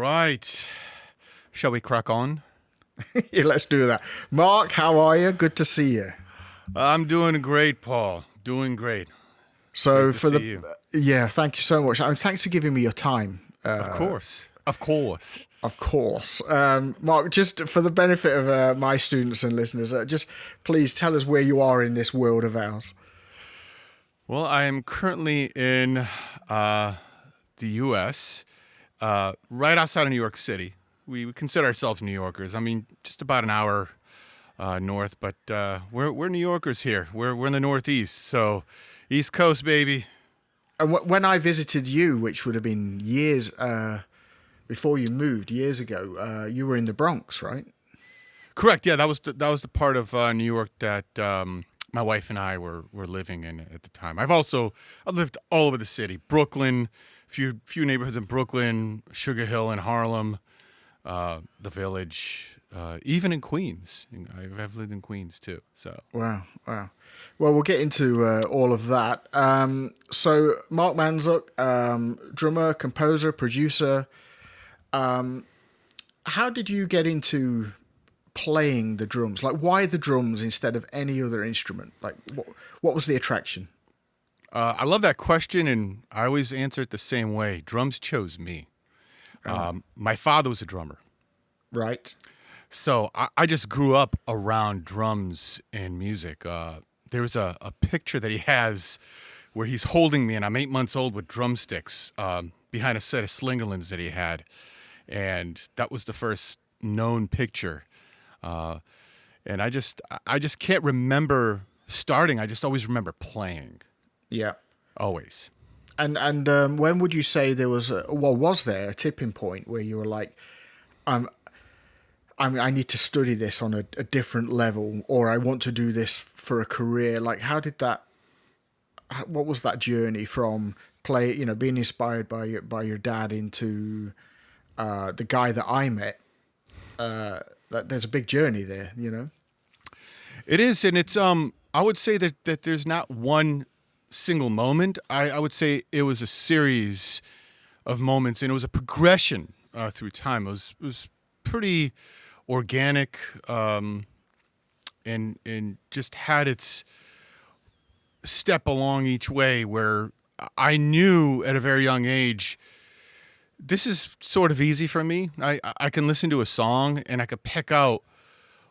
right. Shall we crack on? Yeah, let's do that. Mark, how are you? Good to see you. I'm doing great, Paul. Doing great. So Great to see you. yeah, thank you so much. Thanks for giving me your time. Of course. Of course. Of course. Mark, just for the benefit of my students and listeners, just please tell us where you are in this world of ours. Well, I am currently in the U.S., right outside of New York City. We consider ourselves New Yorkers. I mean, just about an hour north, but we're New Yorkers here. We're in the Northeast, so East Coast, baby. And when I visited you, which would have been years before you moved, years ago, you were in the Bronx, right? Correct. Yeah, that was the part of New York that my wife and I were living in at the time. I've lived all over the city, Brooklyn, few neighborhoods in Brooklyn, Sugar Hill and Harlem, the Village, even in Queens. I've lived in Queens too. So Wow. Well, we'll get into all of that. So Mark Manczuk, drummer, composer, producer. How did you get into playing the drums? Like, why the drums instead of any other instrument? Like, what was the attraction? I love that question, and I always answer it the same way. Drums chose me. My father was a drummer. Right. So I just grew up around drums and music. There was a picture that he has where he's holding me, and I'm 8 months old with drumsticks behind a set of Slingerlands that he had. And that was the first known picture. And I just can't remember starting. I just always remember playing. Yeah. Always. And when would you say there was was there a tipping point where you were like, I need to study this on a different level, or I want to do this for a career? Like, what was that journey from being inspired by your dad into the guy that I met? There's a big journey there, It is, and it's I would say that there's not one single moment. I would say it was a series of moments, and it was a progression through time. It was pretty organic, and just had its step along each way, where I knew at a very young age, this is sort of easy for me. I can listen to a song and I could pick out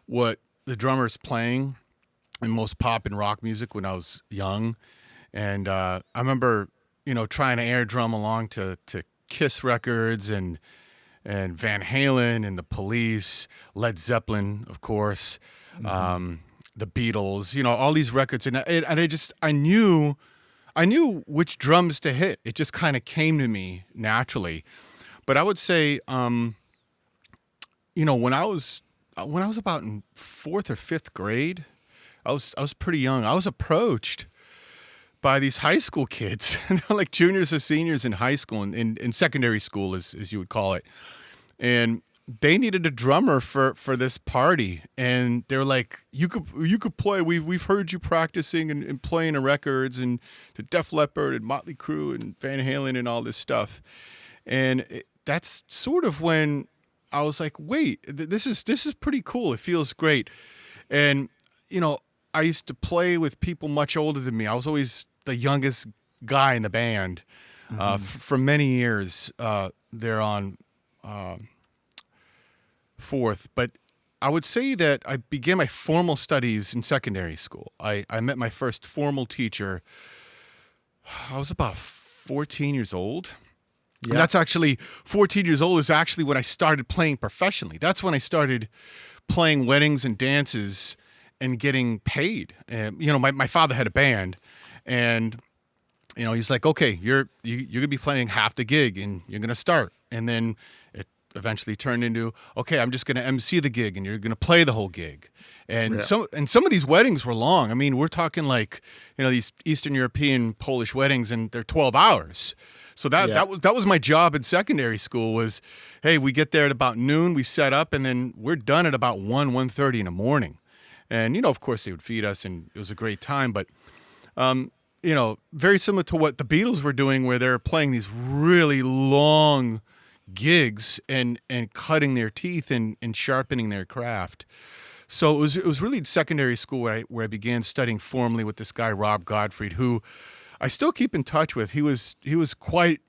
what the drummer's playing in most pop and rock music when I was young. And I remember, trying to air drum along to Kiss records and Van Halen and the Police, Led Zeppelin, of course, the Beatles, all these records. And I knew which drums to hit. It just kind of came to me naturally. But I would say, when I was about in 4th or 5th grade, I was pretty young. I was approached by these high school kids, like juniors or seniors in high school, in secondary school, as you would call it. And they needed a drummer for this party. And they're like, you could play. We've heard you practicing and playing the records and the Def Leppard and Motley Crue and Van Halen and all this stuff. And that's sort of when I was like, wait, this is pretty cool. It feels great. And, I used to play with people much older than me. I was always the youngest guy in the band for many years there on Fourth. But I would say that I began my formal studies in secondary school. I met my first formal teacher. I was about 14 years old. Yeah. And that's actually, 14 years old is actually when I started playing professionally. That's when I started playing weddings and dances and getting paid. And, my father had a band, and, he's like, okay, you're going to be playing half the gig and you're going to start. And then it eventually turned into, okay, I'm just going to MC the gig and you're going to play the whole gig. And some of these weddings were long. I mean, we're talking like, these Eastern European Polish weddings, and they're 12 hours. So that was my job in secondary school was, hey, we get there at about noon, we set up, and then we're done at about 1:30 in the morning. And, of course they would feed us, and it was a great time. But, very similar to what the Beatles were doing, where they're playing these really long gigs and cutting their teeth and sharpening their craft. So it was really secondary school where I began studying formally with this guy Rob Gottfried, who I still keep in touch with. He was quite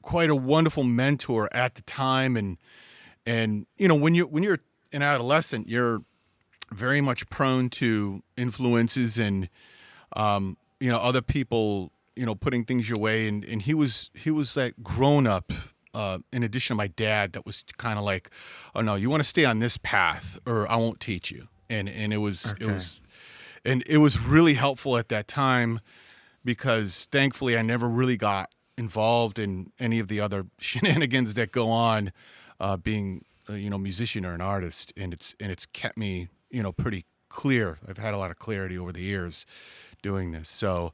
a wonderful mentor at the time, and when you're an adolescent, you're very much prone to influences and other people putting things your way, and he was that grown up. In addition to my dad, that was kind of like, oh no, you want to stay on this path, or I won't teach you. And it was Okay. it was really helpful at that time because thankfully I never really got involved in any of the other shenanigans that go on, being musician or an artist, and it's kept me pretty clear. I've had a lot of clarity over the years doing this. So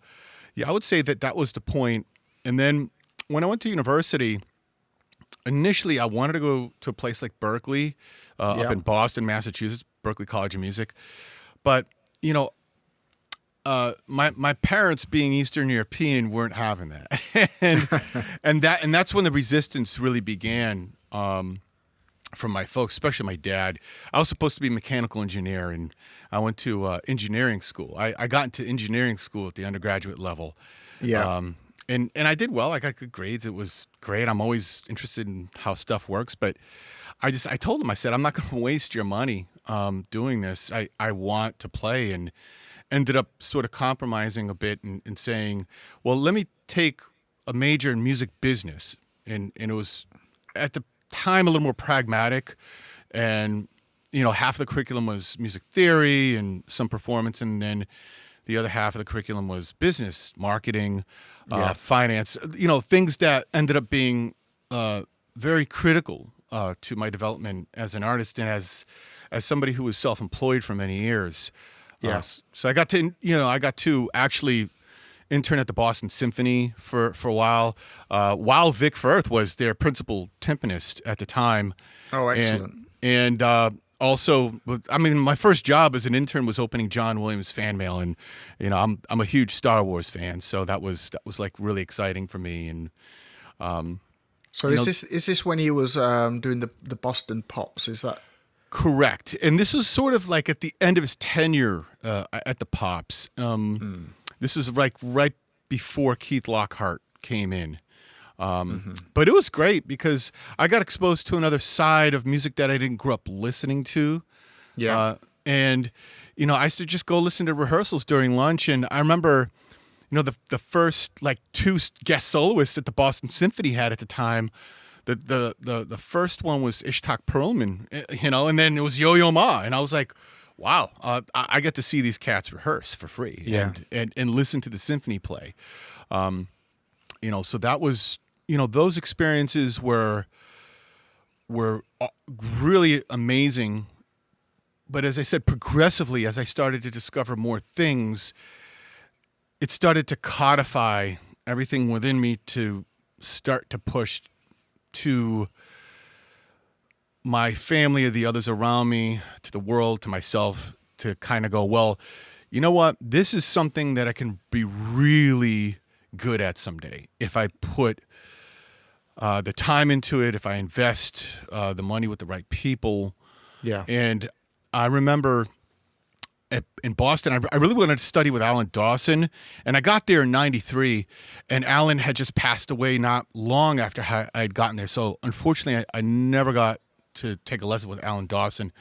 yeah, I would say that was the point. And then when I went to university, initially I wanted to go to a place like Berkeley, up Yeah. in Boston, Massachusetts, Berkeley College of Music. But my parents, being Eastern European, weren't having that, and that's when the resistance really began, from my folks, especially my dad. I was supposed to be a mechanical engineer, and I went to engineering school. I got into engineering school at the undergraduate level. Yeah. And I did well. I got good grades. It was great. I'm always interested in how stuff works, but I told him, I said, I'm not going to waste your money doing this. I want to play, and ended up sort of compromising a bit and saying, well, let me take a major in music business. And it was at the time a little more pragmatic, and half the curriculum was music theory and some performance, and then the other half of the curriculum was business, marketing, Yeah. finance, things that ended up being very critical to my development as an artist and as somebody who was self-employed for many years. Yeah. So I got to actually intern at the Boston Symphony for a while Vic Firth was their principal timpanist at the time. Oh, excellent. And also, I mean, my first job as an intern was opening John Williams fan mail, and I'm a huge Star Wars fan, so that was like really exciting for me. And So is this when he was doing the Boston Pops? Is that correct. And this was sort of like at the end of his tenure at the Pops. This is like right before Keith Lockhart came in. But it was great because I got exposed to another side of music that I didn't grow up listening to. Yeah. And I used to just go listen to rehearsals during lunch. And I remember, the first like two guest soloists that the Boston Symphony had at the time. The first one was Ishtak Perlman, and then it was Yo-Yo Ma, and I was like, wow, I get to see these cats rehearse for free, Yeah. and listen to the symphony play. So that was, those experiences were really amazing. But as I said, progressively, as I started to discover more things, it started to codify everything within me to start to push to my family or the others around me, to the world, to myself, to kind of go, well, you know what? This is something that I can be really good at someday if I put the time into it, if I invest the money with the right people. Yeah. And I remember in Boston, I really wanted to study with Alan Dawson, and I got there in '93, and Alan had just passed away not long after I had gotten there. So unfortunately, I never got to take a lesson with Alan Dawson.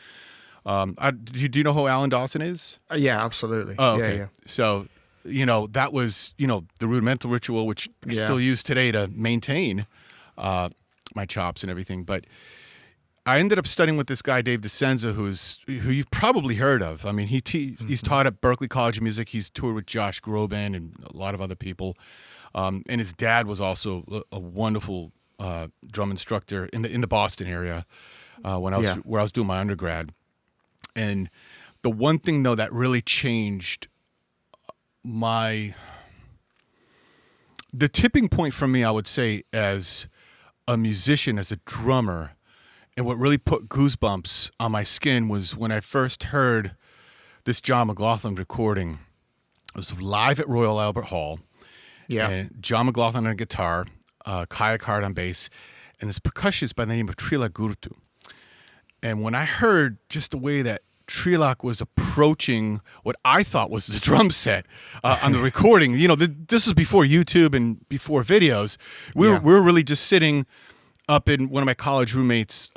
Do you know who Alan Dawson is? Yeah, absolutely. Oh, okay. Yeah. So, that was, the rudimental ritual, which I Yeah. still use today to maintain my chops and everything. But I ended up studying with this guy, Dave DeCenza, who you've probably heard of. I mean, he's taught at Berklee College of Music. He's toured with Josh Groban and a lot of other people. And his dad was also a wonderful drum instructor in the Boston area where I was doing my undergrad. And the one thing, though, that really changed the tipping point for me, I would say, as a musician, as a drummer, and what really put goosebumps on my skin was when I first heard this John McLaughlin recording. It was live at Royal Albert Hall. Yeah. And John McLaughlin on guitar, Kaya Card on bass, and this percussionist by the name of Trila Gurtu. And when I heard just the way that Trilak was approaching what I thought was the drum set on the recording, this was before YouTube and before videos. We were really just sitting up in one of my college roommates'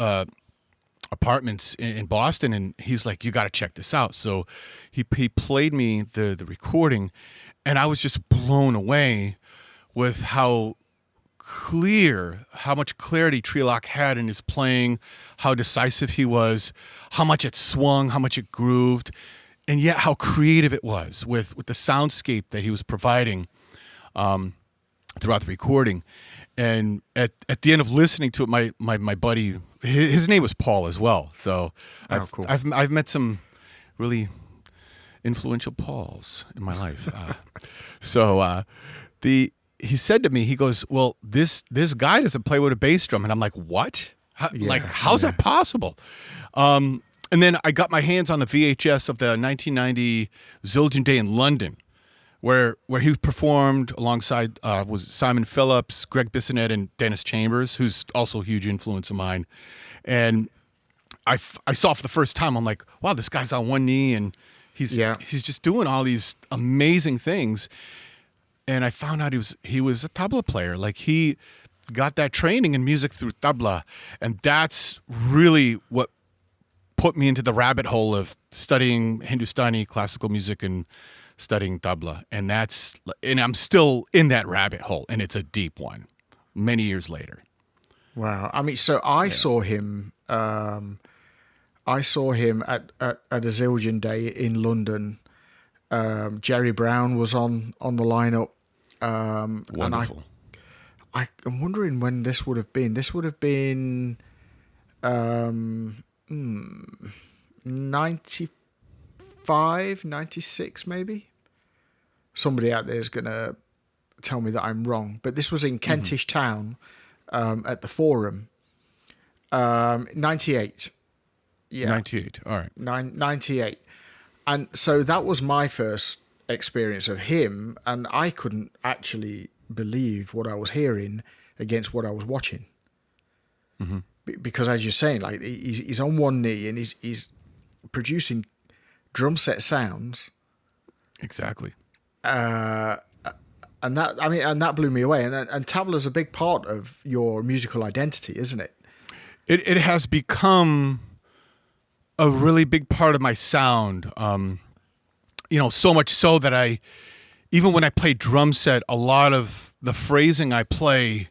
apartments in Boston, and he's like, "You got to check this out." So he played me the recording, and I was just blown away with how much clarity Trilak had in his playing, how decisive he was, how much it swung, how much it grooved, and yet how creative it was with the soundscape that he was providing throughout the recording. And at the end of listening to it, my buddy, his name was Paul as well. So Cool. I've met some really influential Pauls in my life. He said to me, he goes, "Well, this guy doesn't play with a bass drum," and I'm like, "What? How's that possible?" And then I got my hands on the VHS of the 1990 Zildjian Day in London, where he performed alongside was Simon Phillips, Greg Bissonette, and Dennis Chambers, who's also a huge influence of mine. And I saw for the first time, I'm like, "Wow, this guy's on one knee and he's just doing all these amazing things." And I found out he was a tabla player. Like, he got that training in music through tabla, and that's really what put me into the rabbit hole of studying Hindustani classical music and studying tabla. And I'm still in that rabbit hole, and it's a deep one. Many years later. Wow. I mean, so I saw him. I saw him at a Zildjian Day in London. Jerry Brown was on the lineup. Wonderful. And I'm wondering when this would have been. This would have been 95, 96 maybe. Somebody out there is going to tell me that I'm wrong. But this was in Kentish Town at the Forum. 98. Yeah. 98. All right. 98. And so that was my first experience of him, and I couldn't actually believe what I was hearing against what I was watching. Mm-hmm. Because, as you're saying, like, he's on one knee and he's producing drum set sounds. Exactly. And that blew me away. And tabla's a big part of your musical identity, isn't it? It has become a really big part of my sound. So much so that even when I play drum set, a lot of the phrasing I play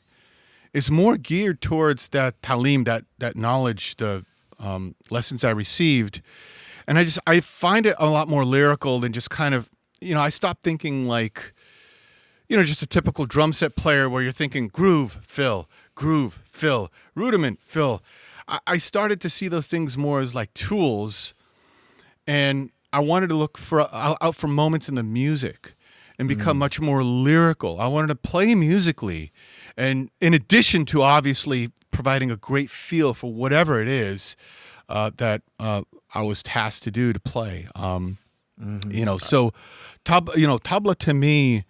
is more geared towards that talim, that knowledge, the lessons I received. And I find it a lot more lyrical than just kind of, I stopped thinking like, just a typical drum set player where you're thinking groove, fill, rudiment, fill. I started to see those things more as like tools, and I wanted to look out for moments in the music and become much more lyrical. I wanted to play musically, and in addition to obviously providing a great feel for whatever it is that I was tasked to do to play. So tabla to me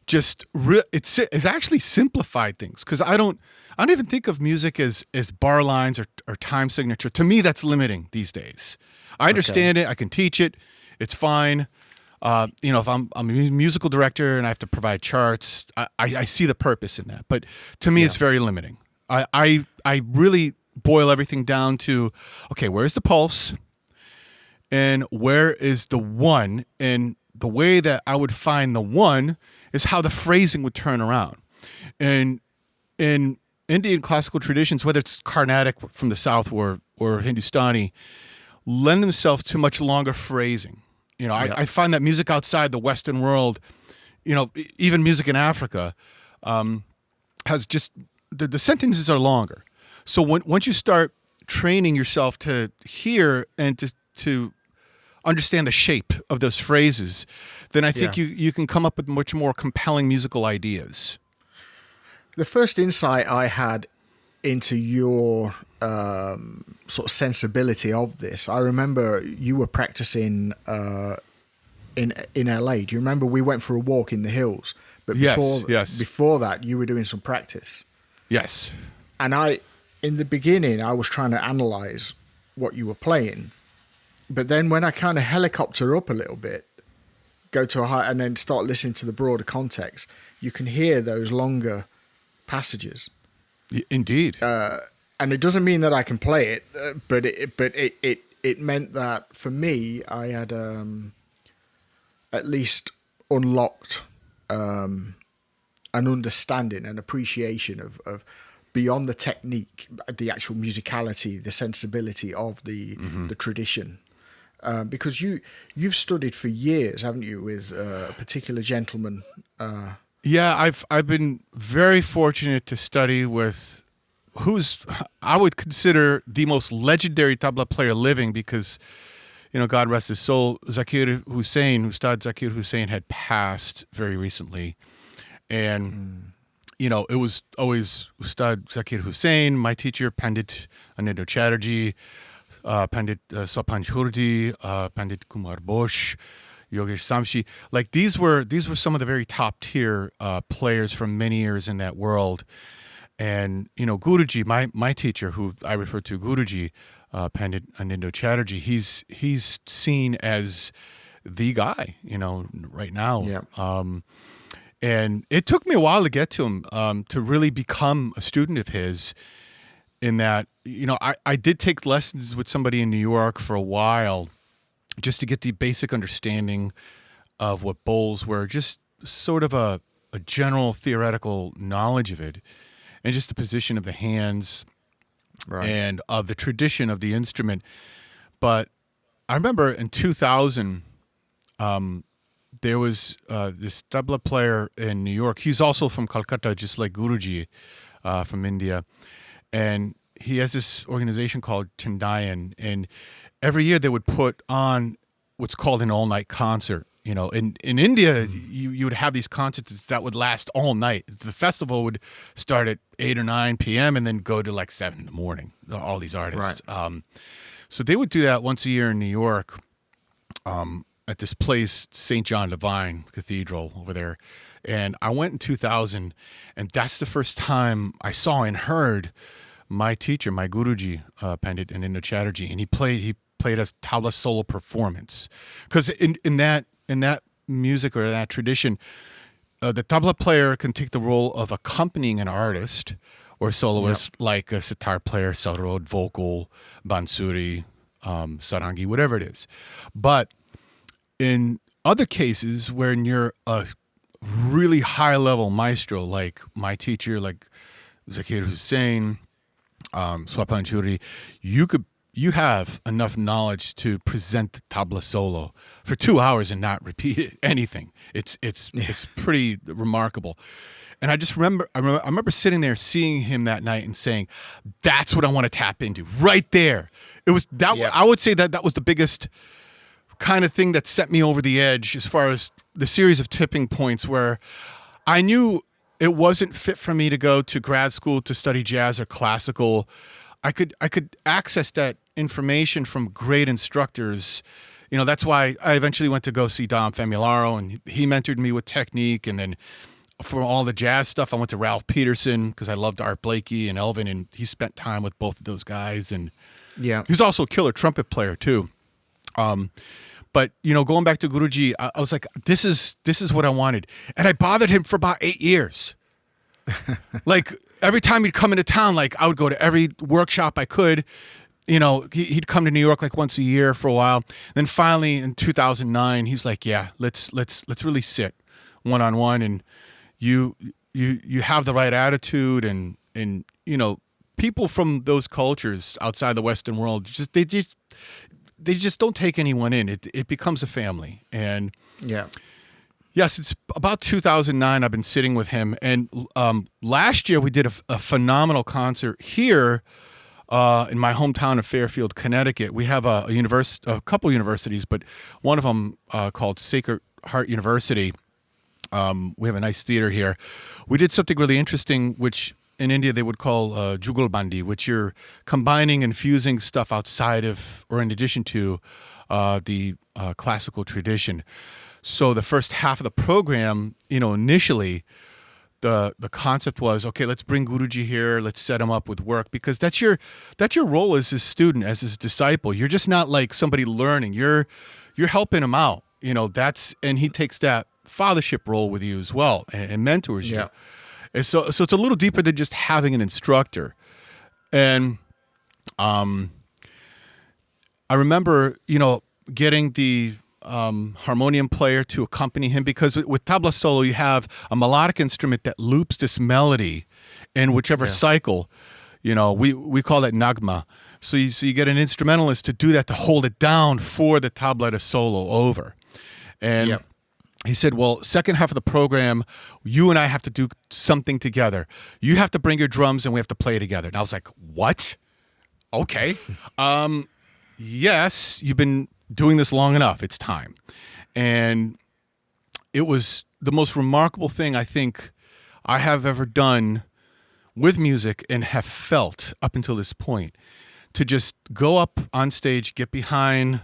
just it's actually simplified things, because I don't even think of music as bar lines or time signature. To me, that's limiting these days. I understand it. I can teach it. It's fine. If I'm a musical director and I have to provide charts, I see the purpose in that. But to me, it's very limiting. I really boil everything down to, okay, where's the pulse? And where is the one? And the way that I would find the one is how the phrasing would turn around. And in Indian classical traditions, whether it's Carnatic from the South or Hindustani, lend themselves to much longer phrasing. I find that music outside the Western world, even music in Africa, has just, the sentences are longer. So once you start training yourself to hear and to understand the shape of those phrases, then I think you can come up with much more compelling musical ideas. The first insight I had into your sort of sensibility of this, I remember you were practicing in LA. Do you remember we went for a walk in the hills? But before that, you were doing some practice. Yes. And in the beginning, I was trying to analyze what you were playing. But then when I kind of helicopter up a little bit, go to a high, and then start listening to the broader context, you can hear those longer passages. Indeed. And it doesn't mean that I can play it, but it meant that for me, I had at least unlocked an understanding and appreciation of beyond the technique, the actual musicality, the sensibility of the tradition. Because you've studied for years, haven't you, with a particular gentleman? Yeah, I've been very fortunate to study with who's I would consider the most legendary tabla player living, because, God rest his soul, Zakir Hussain, Ustad Zakir Hussain, had passed very recently. And, it was always Ustad Zakir Hussain, my teacher, Pandit Anindo Chatterjee, Pandit Sopan Hurdi, Pandit Kumar Bosch, Yogesh Samshi. Like these were some of the very top tier players from many years in that world. And, Guruji, my teacher, who I refer to Guruji, Pandit Anindo Chatterjee, he's seen as the guy, right now. Yeah. And it took me a while to get to him, to really become a student of his, in that, I did take lessons with somebody in New York for a while just to get the basic understanding of what bowls were, just sort of a general theoretical knowledge of it, and just the position of the hands, Right. and of the tradition of the instrument. But I remember in 2000, there was this tabla player in New York. He's also from Calcutta, just like Guruji, from India. And he has this organization called Chandayan. And every year they would put on what's called an all-night concert. In India, you would have these concerts that would last all night. The festival would start at 8 or 9 p.m. and then go to like 7 in the morning, all these artists. Right. So they would do that once a year in New York, at this place, St. John Divine Cathedral over there. And I went in 2000, and that's the first time I saw and heard my teacher, my Guruji, Pandit Anindo Chatterjee, and he played a tabla solo performance. Because in that music or that tradition, the tabla player can take the role of accompanying an artist or soloist, like a sitar player, sarod, vocal, bansuri, sarangi, whatever it is. But in other cases, when you're a really high-level maestro, like my teacher, like Zakir Hussain, Swapan Churi, you have enough knowledge to present the tabla solo for 2 hours and not repeat anything. It's pretty remarkable. And I remember sitting there, seeing him that night, and saying, "That's what I want to tap into right there." It was that. Yeah. I would say that was the biggest kind of thing that set me over the edge, as far as the series of tipping points where I knew it wasn't fit for me to go to grad school to study jazz or classical. I could access that information from great instructors. That's why I eventually went to go see Dom Famularo, and he mentored me with technique. And then for all the jazz stuff, I went to Ralph Peterson because I loved Art Blakey and Elvin, and he spent time with both of those guys. And Yeah. he was also a killer trumpet player too. But going back to Guruji, I was like, this is what I wanted, and I bothered him for about 8 years. Like every time he'd come into town, like I would go to every workshop I could. He'd come to New York like once a year for a while. Then finally in 2009, he's like, "Yeah, let's really sit one-on-one, and you have the right attitude, and people from those cultures outside the Western world they just don't take anyone in. It becomes a family." And Yeah. yes, it's about 2009. I've been sitting with him, and last year we did a phenomenal concert here in my hometown of Fairfield, Connecticut. We have a couple universities, but one of them called Sacred Heart University. We have a nice theater here. We did something really interesting, which in India they would call jugalbandi, which you're combining and fusing stuff outside of or in addition to the classical tradition. So the first half of the program, initially, the concept was, okay, let's bring Guruji here, let's set him up with work, because that's your role as his student, as his disciple. You're just not like somebody learning. You're helping him out. And he takes that fathership role with you as well, and mentors you. Yeah. And so it's a little deeper than just having an instructor. And I remember, getting the harmonium player to accompany him, because with tabla solo you have a melodic instrument that loops this melody in whichever cycle. We call that nagma. So you get an instrumentalist to do that, to hold it down for the tabla to solo over. And he said, well, second half of the program, you and I have to do something together. You have to bring your drums and we have to play together. And I was like, what? Okay. Yes, you've been doing this long enough. It's time. And it was the most remarkable thing I think I have ever done with music and have felt up until this point, to just go up on stage, get behind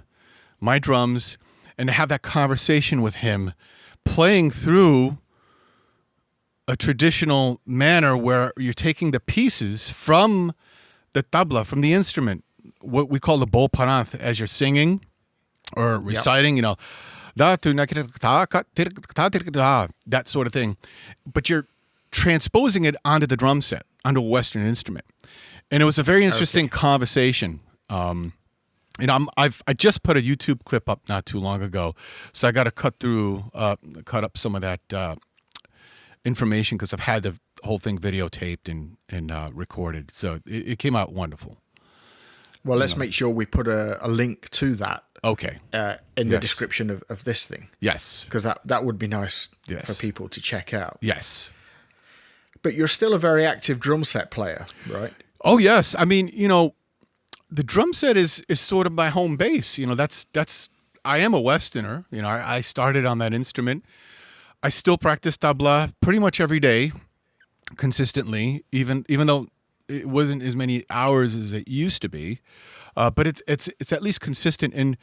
my drums, and to have that conversation with him, playing through a traditional manner where you're taking the pieces from the tabla, from the instrument, what we call the bo paranth, as you're singing or reciting, that sort of thing. But you're transposing it onto the drum set, onto a Western instrument. And it was a very interesting conversation. I just put a YouTube clip up not too long ago, so I got to cut up some of that information, because I've had the whole thing videotaped and recorded. So it came out wonderful. Well, let's make sure we put a link to that. Okay. In the description of this thing. Yes. Because that would be nice for people to check out. Yes. But you're still a very active drum set player, right? Oh, yes. I mean, the drum set is sort of my home base. I am a Westerner. I started on that instrument. I still practice tabla pretty much every day, consistently, even though it wasn't as many hours as it used to be. But it's at least consistent. And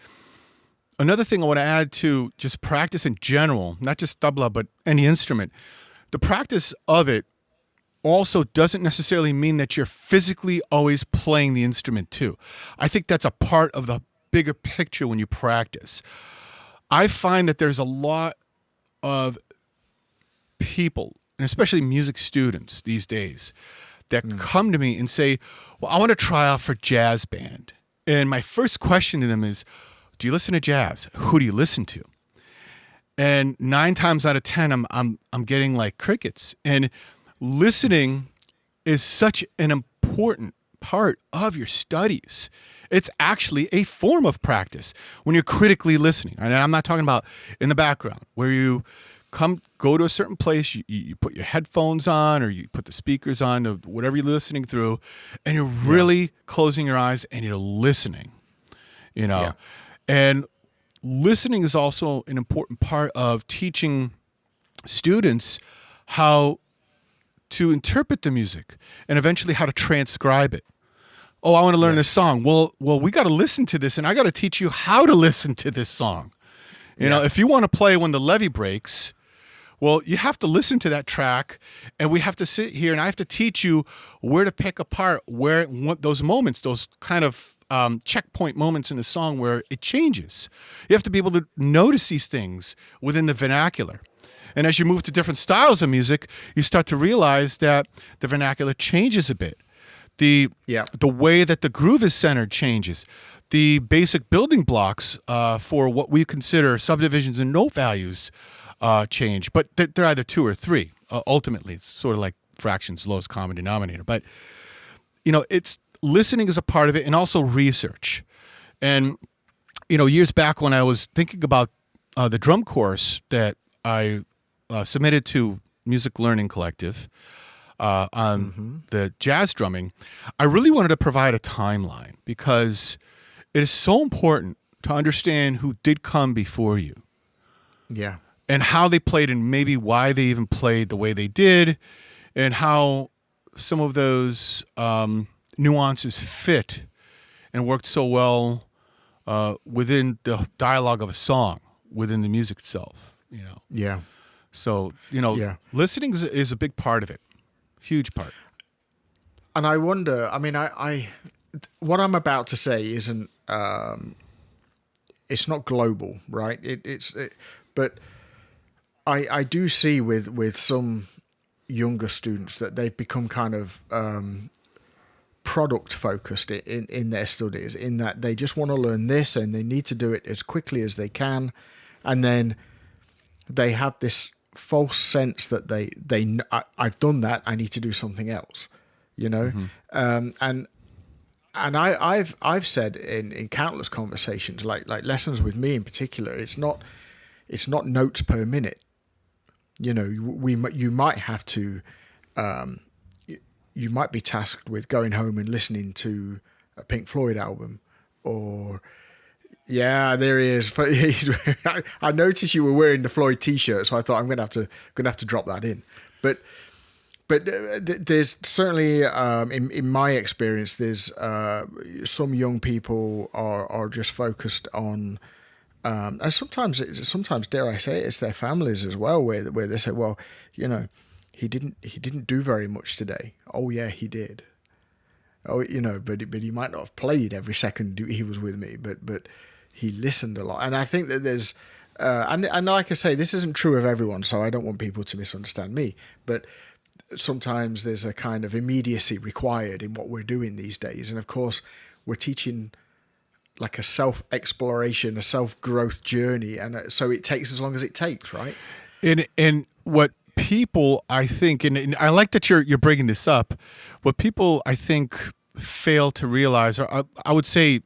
another thing I want to add to just practice in general, not just tabla, but any instrument, the practice of it also doesn't necessarily mean that you're physically always playing the instrument too. I think that's a part of the bigger picture when you practice. I find that there's a lot of people, and especially music students these days, that come to me and say, well, I want to try out for jazz band. And my first question to them is, do you listen to jazz? Who do you listen to? And 9 times out of 10, I'm getting like crickets. And listening is such an important part of your studies. It's actually a form of practice when you're critically listening. And I'm not talking about in the background, where you go to a certain place, you put your headphones on, or you put the speakers on, or whatever you're listening through, and you're really closing your eyes and you're listening, And listening is also an important part of teaching students how to interpret the music and eventually how to transcribe it. Oh, I want to learn this song. Well, we got to listen to this, and I got to teach you how to listen to this song. If you want to play When the Levee Breaks, well, you have to listen to that track, and we have to sit here, and I have to teach you where to pick apart those moments, those kind of checkpoint moments in the song where it changes. You have to be able to notice these things within the vernacular. And as you move to different styles of music, you start to realize that the vernacular changes a bit. The way that the groove is centered changes. The basic building blocks for what we consider subdivisions and note values change. But they're either 2 or 3. Ultimately, it's sort of like fractions, lowest common denominator. But, it's listening is a part of it, and also research. And, years back when I was thinking about the drum course that I submitted to Music Learning Collective on the jazz drumming, I really wanted to provide a timeline, because it is so important to understand who did come before you. Yeah. And how they played, and maybe why they even played the way they did, and how some of those nuances fit and worked so well within the dialogue of a song, within the music itself. Yeah. So, Yeah. listening is a big part of it. Huge part. And I wonder, I mean, I what I'm about to say isn't, it's not global, right? But I do see with some younger students that they've become kind of product focused in their studies, in that they just want to learn this and they need to do it as quickly as they can, and then they have this false sense that I've done that, I need to do something else, Mm-hmm. And I've said in countless conversations, like lessons with me in particular, it's not notes per minute. You might have to, you might be tasked with going home and listening to a Pink Floyd album, or yeah, there he is. I noticed you were wearing the Floyd T-shirt, so I thought I'm gonna have to drop that in. But there's certainly, in my experience, there's some young people are just focused on, and sometimes dare I say it, it's their families as well, where they say, well, he didn't do very much today. Oh yeah, he did. Oh, but he might not have played every second he was with me, but he listened a lot. And I think that there's, and like I say, this isn't true of everyone, so I don't want people to misunderstand me, but sometimes there's a kind of immediacy required in what we're doing these days. And of course, we're teaching like a self-exploration, a self-growth journey. And so it takes as long as it takes, right? And what people, I think, and I like that you're bringing this up, what people, I think, fail to realize, or I would say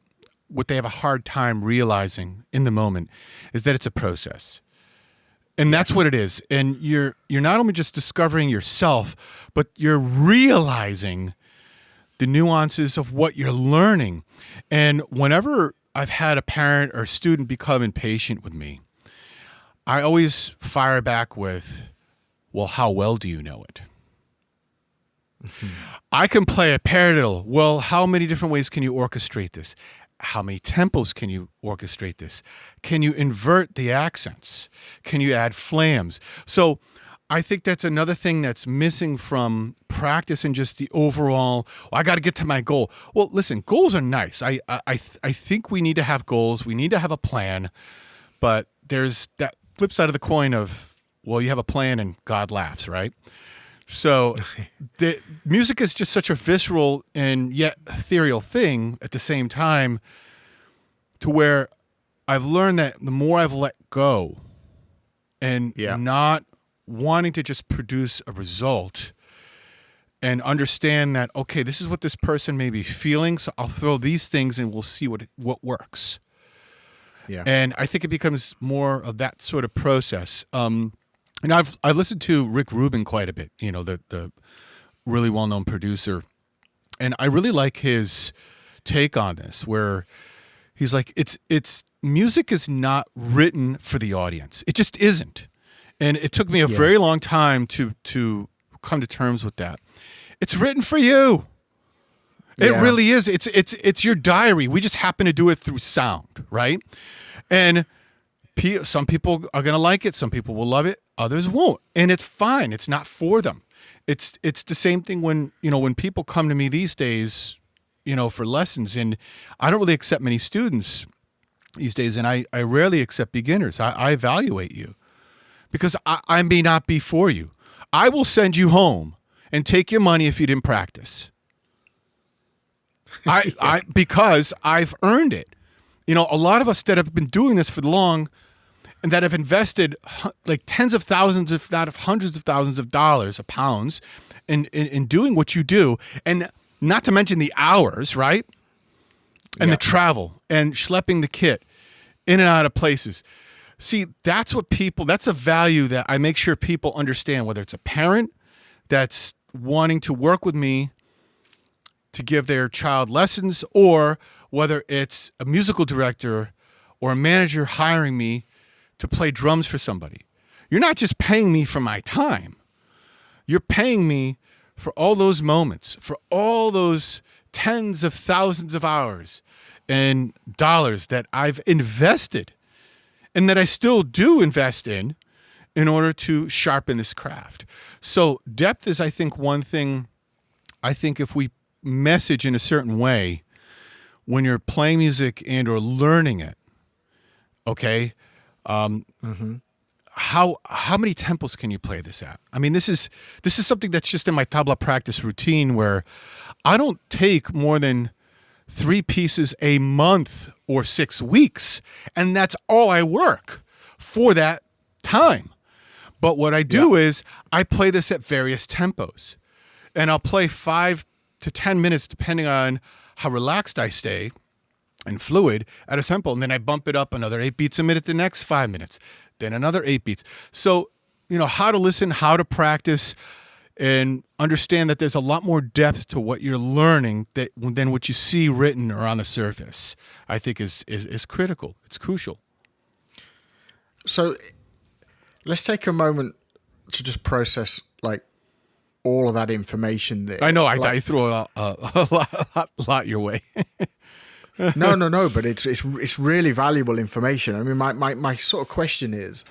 what they have a hard time realizing in the moment, is that it's a process. And that's what it is. And you're not only just discovering yourself, but you're realizing the nuances of what you're learning. And whenever I've had a parent or student become impatient with me, I always fire back with, well, how well do you know it? Mm-hmm. I can play a paradiddle. Well, how many different ways can you orchestrate this? How many tempos can you orchestrate this? Can you invert the accents? Can you add flams? So I think that's another thing that's missing from practice and just the overall, I got to get to my goal. Well, listen, goals are nice. I think we need to have goals. We need to have a plan. But there's that flip side of the coin of, well, you have a plan and God laughs, right? So the music is just such a visceral and yet ethereal thing at the same time, to where I've learned that the more I've let go and not wanting to just produce a result, and understand that, okay, this is what this person may be feeling, so I'll throw these things and we'll see what works. Yeah. And I think it becomes more of that sort of process. And I've listened to Rick Rubin quite a bit, the really well-known producer. And I really like his take on this, where he's like, it's music is not written for the audience. It just isn't. And it took me a very long time to come to terms with that. It's written for you. It really is. It's your diary. We just happen to do it through sound, right? And some people are going to like it. Some people will love it. Others won't. And it's fine. It's not for them. It's the same thing when people come to me these days, for lessons, and I don't really accept many students these days, and I rarely accept beginners. I evaluate you because I may not be for you. I will send you home and take your money if you didn't practice. Because I've earned it. A lot of us that have been doing this for long and that have invested like tens of thousands, if not hundreds of thousands of dollars, of pounds in doing what you do, and not to mention the hours, right? And the travel and schlepping the kit in and out of places. See, that's a value that I make sure people understand, whether it's a parent that's wanting to work with me to give their child lessons, or whether it's a musical director or a manager hiring me to play drums for somebody. You're not just paying me for my time. You're paying me for all those moments, for all those tens of thousands of hours and dollars that I've invested and that I still do invest in in order to sharpen this craft. So depth is, I think, one thing. I think if we message in a certain way when you're playing music and or learning it, okay, how many tempos can you play this at? I mean, this is something that's just in my tabla practice routine where I don't take more than 3 pieces a month or 6 weeks, and that's all I work for that time. But what I do is I play this at various tempos, and I'll play 5 to 10 minutes depending on how relaxed I stay and fluid at a tempo, and then I bump it up another 8 beats a minute the next 5 minutes, then another 8 beats. So, how to listen, how to practice, and understand that there's a lot more depth to what you're learning than what you see written or on the surface, I think is critical. It's crucial. So let's take a moment to just process like all of that information there. I know I threw a lot your way. No, but it's really valuable information. I mean, my sort of question is,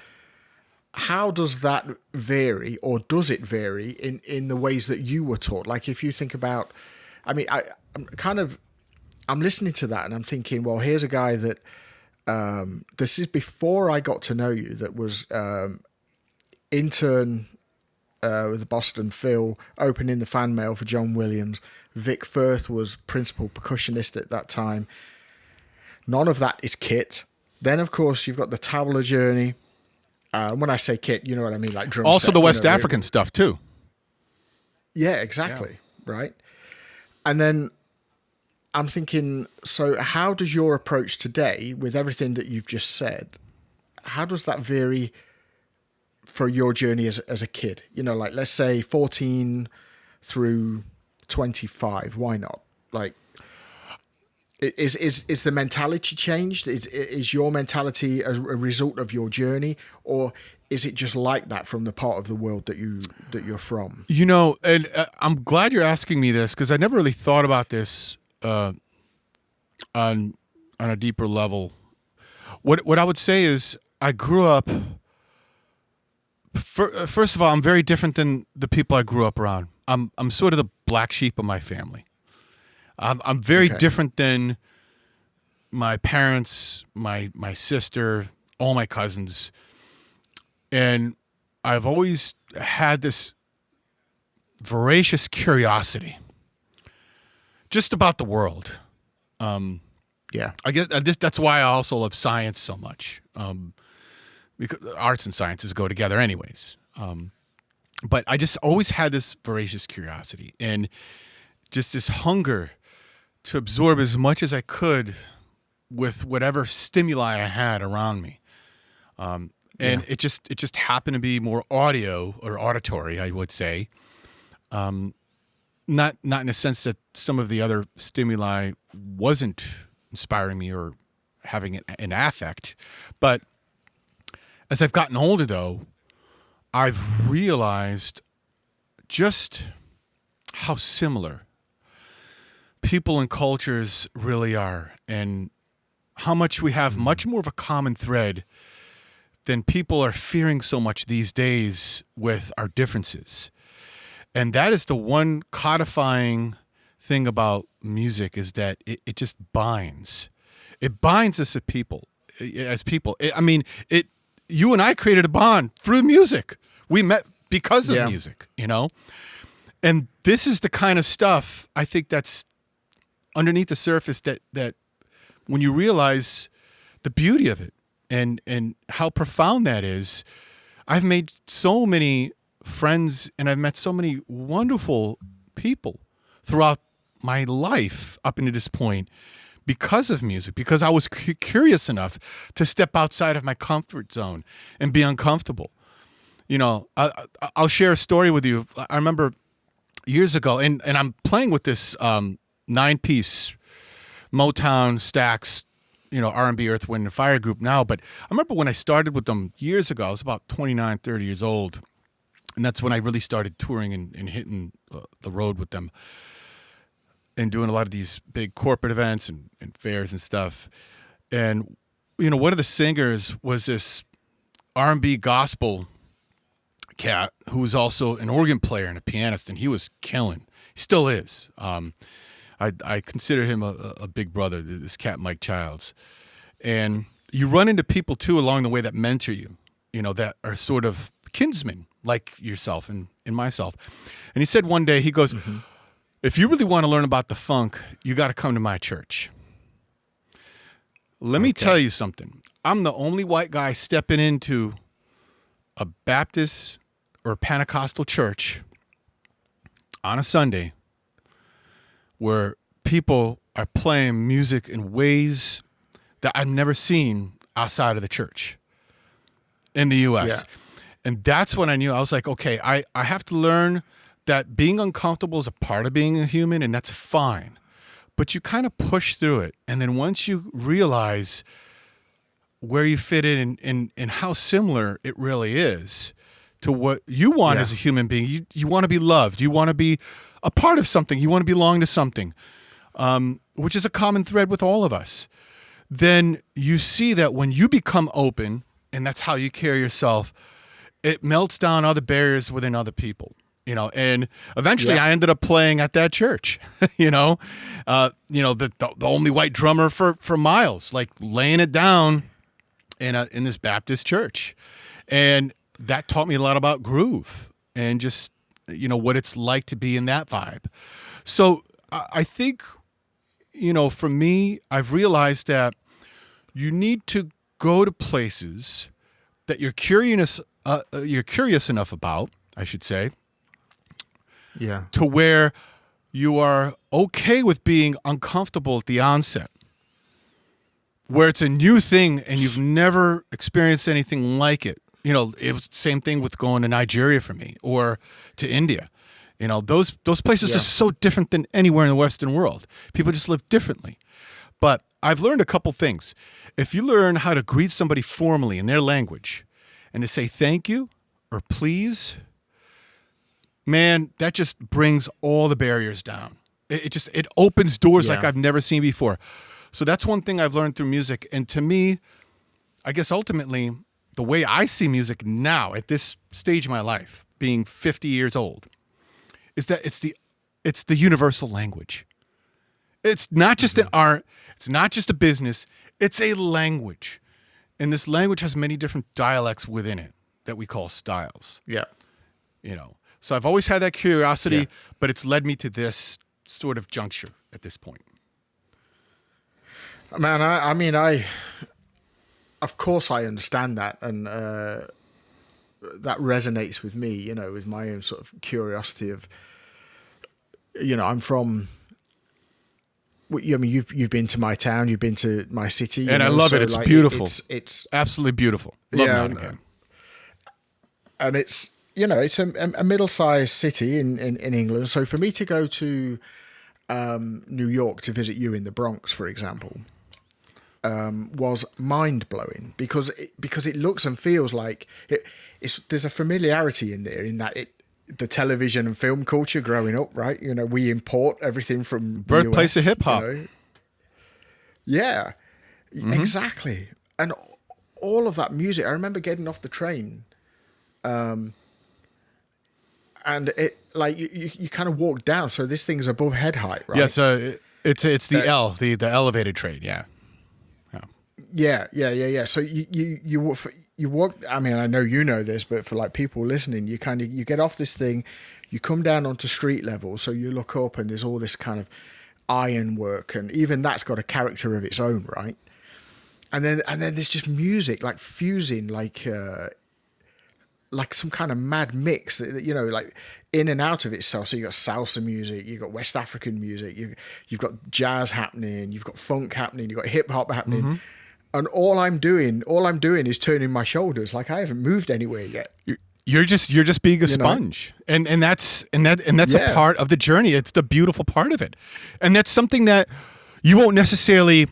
how does that vary, or does it vary in the ways that you were taught? Like if you think about, I mean, I'm listening to that and I'm thinking, well, here's a guy that, this is before I got to know you, that was intern with the Boston Phil, opening the fan mail for John Williams. Vic Firth was principal percussionist at that time. None of that is kit. Then, of course, you've got the tabla journey. When I say kit, you know what I mean, like drum Also set, the West African stuff too. Yeah, exactly. Yeah. Right. And then I'm thinking, so how does your approach today, with everything that you've just said, how does that vary for your journey as a kid? Like let's say 14 through 25. Why not? Like, is the mentality changed? Is your mentality a result of your journey, or is it just like that from the part of the world that you're from? And I'm glad you're asking me this, because I never really thought about this on a deeper level. What I would say is I grew up. First of all, I'm very different than the people I grew up around. I'm sort of the black sheep of my family. I'm very different than my parents, my sister, all my cousins. And I've always had this voracious curiosity just about the world. Yeah. I guess that's why I also love science so much. Because arts and sciences go together anyways. But I just always had this voracious curiosity and just this hunger to absorb as much as I could with whatever stimuli I had around me. It just happened to be more audio or auditory, I would say. Not in a sense that some of the other stimuli wasn't inspiring me or having an affect, but as I've gotten older, though, I've realized just how similar people and cultures really are, and how much we have much more of a common thread than people are fearing so much these days with our differences. And that is the one codifying thing about music, is that it just binds. It binds us as people. You and I created a bond through music. We met because of music, And this is the kind of stuff I think that's underneath the surface that when you realize the beauty of it and how profound that is, I've made so many friends and I've met so many wonderful people throughout my life up into this point because of music, because I was curious enough to step outside of my comfort zone and be uncomfortable. I'll share a story with you. I remember years ago, and I'm playing with this 9-piece Motown Stax, R&B, Earth, Wind, and Fire group now. But I remember when I started with them years ago, I was about 29, 30 years old. And that's when I really started touring and hitting the road with them and doing a lot of these big corporate events and fairs and stuff. And, one of the singers was this R&B gospel cat who was also an organ player and a pianist, and he was killing. He still is. I consider him a big brother, this cat, Mike Childs. And you run into people, too, along the way that mentor you, that are sort of kinsmen like yourself and myself. And he said one day, he goes, if you really want to learn about the funk, you got to come to my church. Let me tell you something. I'm the only white guy stepping into a Baptist or Pentecostal church on a Sunday where people are playing music in ways that I've never seen outside of the church in the U.S. Yeah. And that's when I knew. I was like, okay, I have to learn that being uncomfortable is a part of being a human, and that's fine. But you kind of push through it. And then once you realize where you fit in and how similar it really is to what you want as a human being, you want to be loved. You want to be a part of something. You want to belong to something, which is a common thread with all of us. Then you see that when you become open, and that's how you carry yourself, it melts down other barriers within other people. And eventually I ended up playing at that church, the only white drummer for miles, like laying it down in this Baptist church. And that taught me a lot about groove and just, what it's like to be in that vibe. So I think, for me, I've realized that you need to go to places that you're curious enough about, I should say, to where you are okay with being uncomfortable at the onset, where it's a new thing and you've never experienced anything like it. It was the same thing with going to Nigeria for me, or to India. Those places are so different than anywhere in the Western world. People just live differently. But I've learned a couple things. If you learn how to greet somebody formally in their language and to say thank you or please, man, that just brings all the barriers down. It opens doors like I've never seen before. So that's one thing I've learned through music. And to me, I guess ultimately, the way I see music now at this stage of my life, being 50 years old, is that it's the universal language. It's not just an art. It's not just a business. It's a language. And this language has many different dialects within it that we call styles. Yeah. So I've always had that curiosity, but it's led me to this sort of juncture at this point. Man, I of course I understand that, and that resonates with me, with my own sort of curiosity of, I'm from, you've been to my town, you've been to my city. And I love it. It's beautiful. It's absolutely beautiful. Love Nottingham. And it's, it's a middle-sized city in England. So for me to go to New York to visit you in the Bronx, for example, was mind-blowing because it looks and feels like there's a familiarity in there, in that the television and film culture growing up, right? We import everything from the birthplace US, of hip-hop. Yeah, exactly. And all of that music, I remember getting off the train, and it, like, you kind of walk down, so this thing's above head height, right? Yeah, so it's the the elevated train, yeah. So you walk. I mean, I know you know this, but for like people listening, you get off this thing, you come down onto street level, so you look up and there's all this kind of ironwork, and even that's got a character of its own, right? And then there's just music like fusing, like some kind of mad mix, like in and out of itself. So you got salsa music, you got West African music, you've got jazz happening, you've got funk happening, you've got hip hop happening. And all I'm doing is turning my shoulders, like I haven't moved anywhere yet. You're just being a sponge, and that's a part of the journey. It's the beautiful part of it, and that's something that you won't necessarily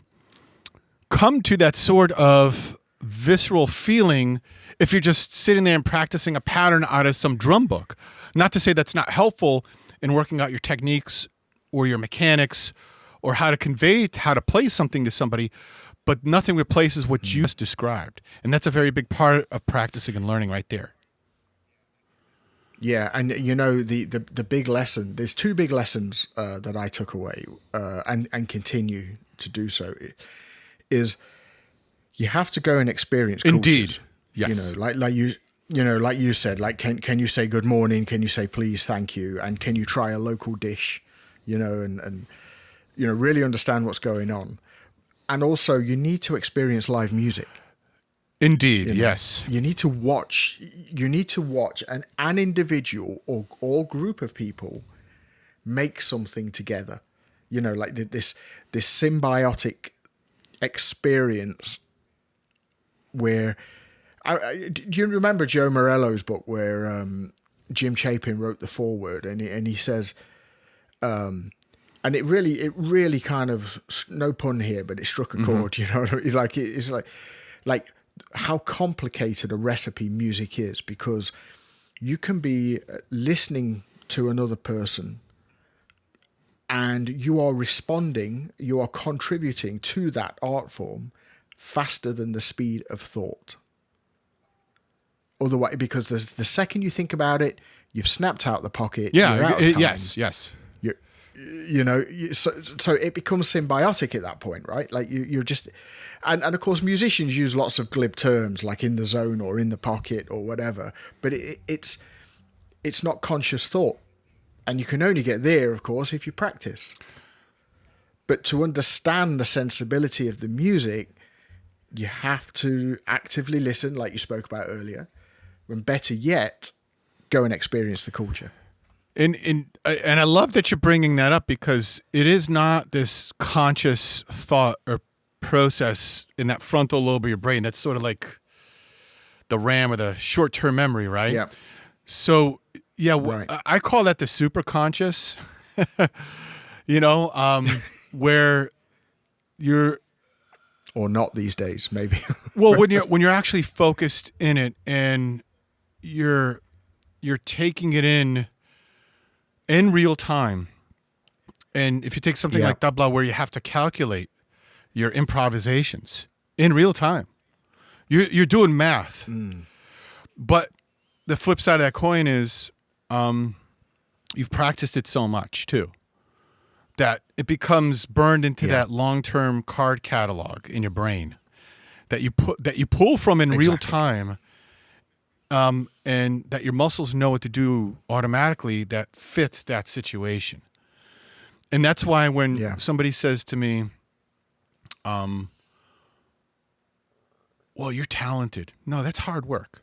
come to, that sort of visceral feeling, if you're just sitting there and practicing a pattern out of some drum book. Not to say that's not helpful in working out your techniques or your mechanics or how to convey, how to play something to somebody, but nothing replaces what you just described. And that's a very big part of practicing and learning right there. Yeah, and the big lesson. There's two big lessons that I took away, and continue to do so. Is you have to go and experience Indeed. cultures. Yes. Like you said, like can you say good morning? Can you say please, thank you? And can you try a local dish? And really understand what's going on. And also, you need to experience live music. Indeed. Yes. You need to watch. You need to watch an individual or group of people make something together. Like this symbiotic experience where. Do you remember Joe Morello's book where Jim Chapin wrote the foreword, and he says, and it really kind of, no pun here, but it struck a chord. Like it's like how complicated a recipe music is, because you can be listening to another person and you are responding, you are contributing to that art form faster than the speed of thought. Otherwise, because the second you think about it, you've snapped out the pocket. Yeah. You're out of time. Yes. So it becomes symbiotic at that point, right? Like you're just, and of course musicians use lots of glib terms like in the zone or in the pocket or whatever, but it's not conscious thought, and you can only get there, of course, if you practice. But to understand the sensibility of the music, you have to actively listen, like you spoke about earlier, and better yet, go and experience the culture. And I love that you're bringing that up, because it is not this conscious thought or process in that frontal lobe of your brain. That's sort of like the RAM or the short-term memory, right? Yeah. So, yeah, Right. I call that the superconscious, where you're... Or not these days, maybe. Well, when you're actually focused in it, and you're taking it in real time. And if you take something like tabla, where you have to calculate your improvisations in real time, you're doing math. But the flip side of that coin is you've practiced it so much too that it becomes burned into that long-term card catalog in your brain that you pull from in real time. And that your muscles know what to do automatically that fits that situation. And that's why when somebody says to me, well, you're talented. No, that's hard work.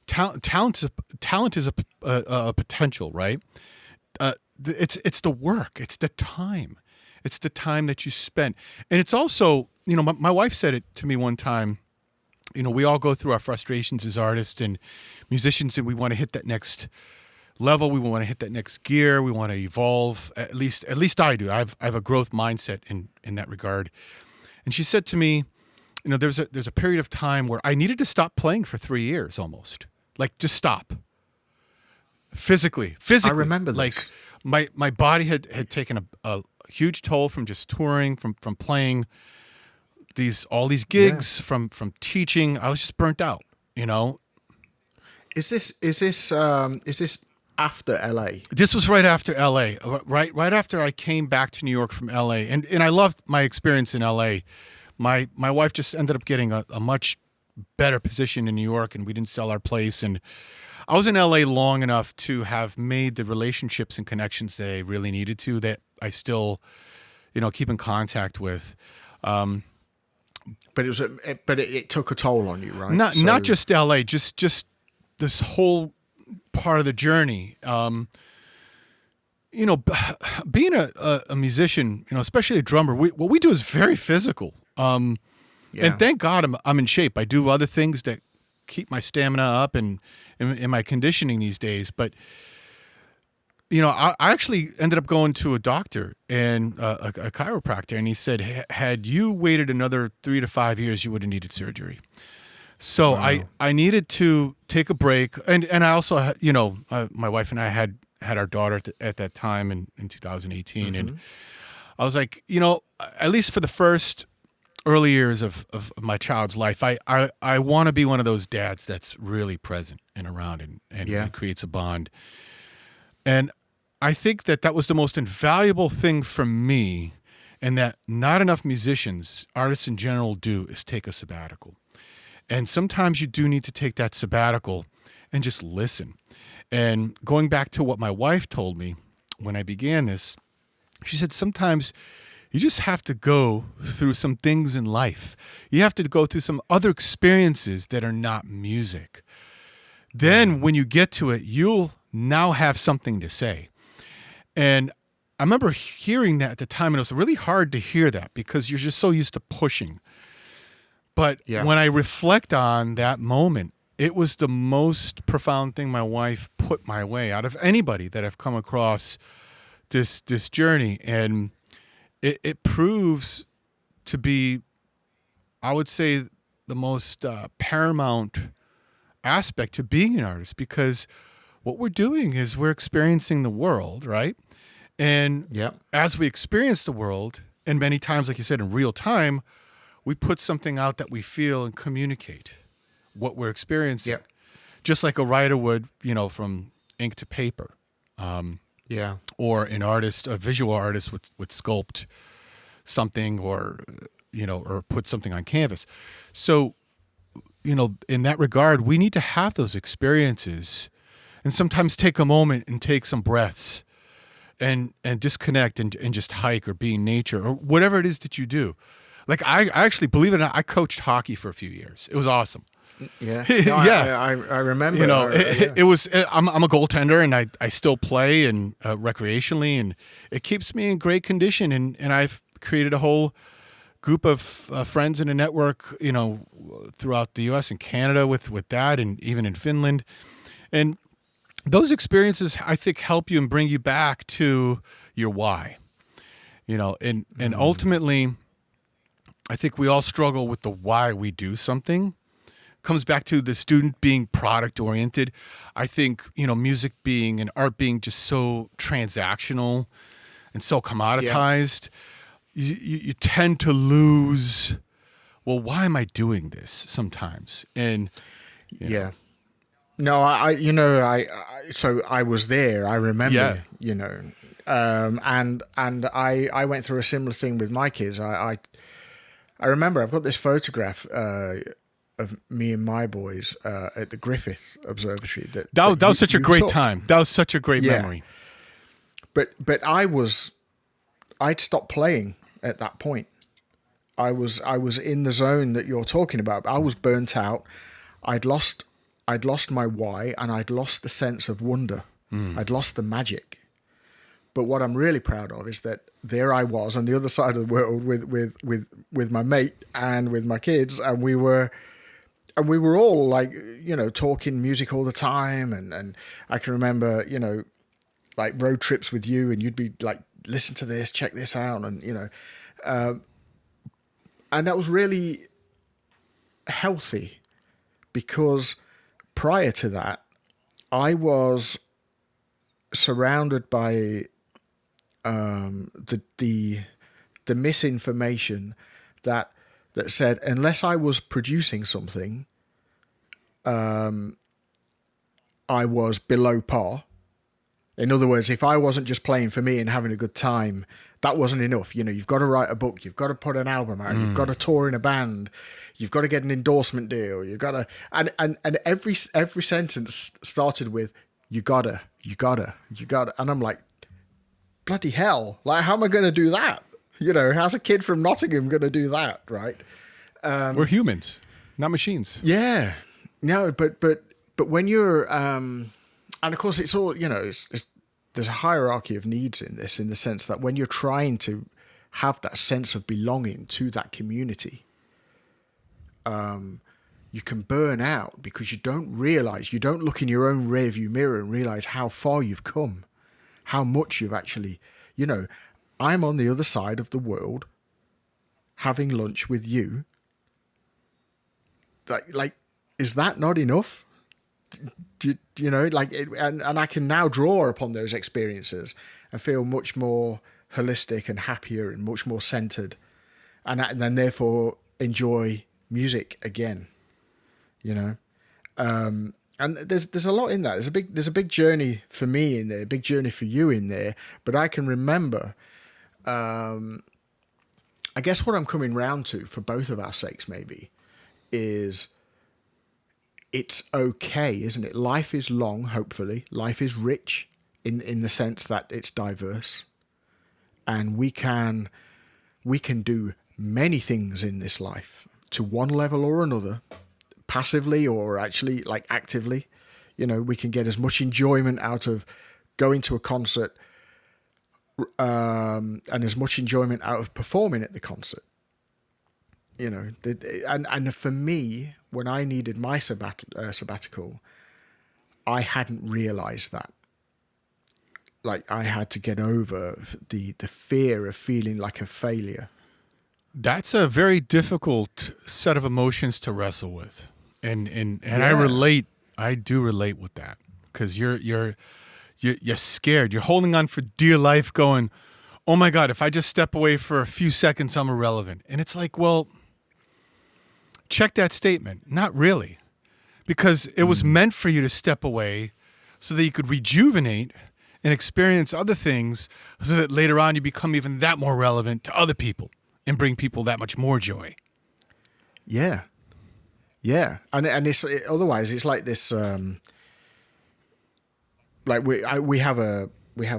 Talent is a potential, right? It's the work. It's the time. It's the time that you spend. And it's also, my wife said it to me one time. We all go through our frustrations as artists and musicians, and we want to hit that next level. We want to hit that next gear. We want to evolve. At least I do. I have a growth mindset in that regard. And she said to me, there's a period of time where I needed to stop playing for 3 years almost. Like, just stop. Physically. I remember this. Like my body had taken a huge toll from just touring, from playing all these gigs, from teaching. I was just burnt out, Is this after LA? This was right after LA, right after I came back to New York from LA, and I loved my experience in LA. My wife just ended up getting a much better position in New York, and we didn't sell our place, and I was in LA long enough to have made the relationships and connections that I really needed to, that I still, keep in contact with. But it took a toll on you, right? Not just LA, just this whole part of the journey. Being a musician, especially a drummer, what we do is very physical. And thank God I'm in shape. I do other things that keep my stamina up and my conditioning these days. But I actually ended up going to a doctor and a chiropractor, and he said, had you waited another 3 to 5 years, you would have needed surgery. So wow. I needed to take a break. And I also, my wife and I had our daughter at that time in 2018. Mm-hmm. And I was like, at least for the first early years of my child's life, I want to be one of those dads that's really present and around Yeah. and creates a bond. And I think that was the most invaluable thing for me, and that not enough musicians, artists in general, do, is take a sabbatical. And sometimes you do need to take that sabbatical and just listen. And going back to what my wife told me when I began this, she said sometimes you just have to go through some things in life. You have to go through some other experiences that are not music. Then when you get to it, you'll now have something to say. And I remember hearing that at the time, and it was really hard to hear that because you're just so used to pushing. But Yeah. when I reflect on that moment, it was the most profound thing my wife put my way out of anybody that I've come across this journey. And it proves to be, I would say, the most paramount aspect to being an artist, because what we're doing is we're experiencing the world, right? And Yeah. as we experience the world, and many times, like you said, in real time, we put something out that we feel and communicate what we're experiencing. Yeah. Just like a writer would, from ink to paper. Yeah. Or an artist, a visual artist would sculpt something or put something on canvas. So, in that regard, we need to have those experiences and sometimes take a moment and take some breaths and disconnect and just hike or be in nature or whatever it is that you do. Like I actually, believe it or not, I coached hockey for a few years. It was awesome. Yeah. No, Yeah. I remember. It was. I'm a goaltender, and I still play and recreationally, and it keeps me in great condition. And I've created a whole group of friends in a network, throughout the U.S. and Canada with that, and even in Finland. And those experiences, I think, help you and bring you back to your why. And ultimately, I think we all struggle with the why we do something. Comes back to the student being product oriented. I think, music being and art being just so transactional and so commoditized, you tend to lose, well, why am I doing this sometimes? And yeah. No, so I was there. I remember, and I went through a similar thing with my kids. I remember I've got this photograph of me and my boys at the Griffith Observatory. That was such a great time. That was such a great memory. But I'd stopped playing at that point. I was in the zone that you're talking about. I was burnt out. I'd lost my why, and I'd lost the sense of wonder. I'd lost the magic. But what I'm really proud of is that there I was on the other side of the world with my mate and with my kids, and we were all like, talking music all the time, and I can remember, like road trips with you, and you'd be like, listen to this, check this out, and and that was really healthy, because prior to that, I was surrounded by the misinformation that said unless I was producing something, I was below par. In other words, if I wasn't just playing for me and having a good time, that wasn't enough. You've got to write a book, you've got to put an album out, you've got to tour in a band, you've got to get an endorsement deal, you've got to, and every sentence started with you gotta, and I'm like, bloody hell! Like, how am I going to do that? How's a kid from Nottingham going to do that, right? We're humans, not machines. Yeah, no, but when you're, and of course it's all, there's a hierarchy of needs in this, in the sense that when you're trying to have that sense of belonging to that community, you can burn out because you don't look in your own rearview mirror and realize how far you've come, how much you've actually, I'm on the other side of the world having lunch with you. Like, is that not enough? And I can now draw upon those experiences and feel much more holistic and happier and much more centered. and then therefore enjoy music again, you know. And there's a lot in that. There's a big journey for me in there, a big journey for you in there. But I can remember, I guess what I'm coming round to for both of our sakes maybe is it's okay, isn't it? Life is long, hopefully. Life is rich in the sense that it's diverse, and we can do many things in this life to one level or another, passively or actually like actively. You know, we can get as much enjoyment out of going to a concert and as much enjoyment out of performing at the concert. You know, and for me, when I needed my sabbatical, I hadn't realized that. Like, I had to get over the fear of feeling like a failure. That's a very difficult set of emotions to wrestle with, and Yeah. I do relate with that, because you're scared. You're holding on for dear life, going, "Oh my God, if I just step away for a few seconds, I'm irrelevant." And it's like, well, check that statement. Not really, because it was meant for you to step away so that you could rejuvenate and experience other things, so that later on you become even that more relevant to other people and bring people that much more joy. Yeah. Yeah. And otherwise it's like this, like we have a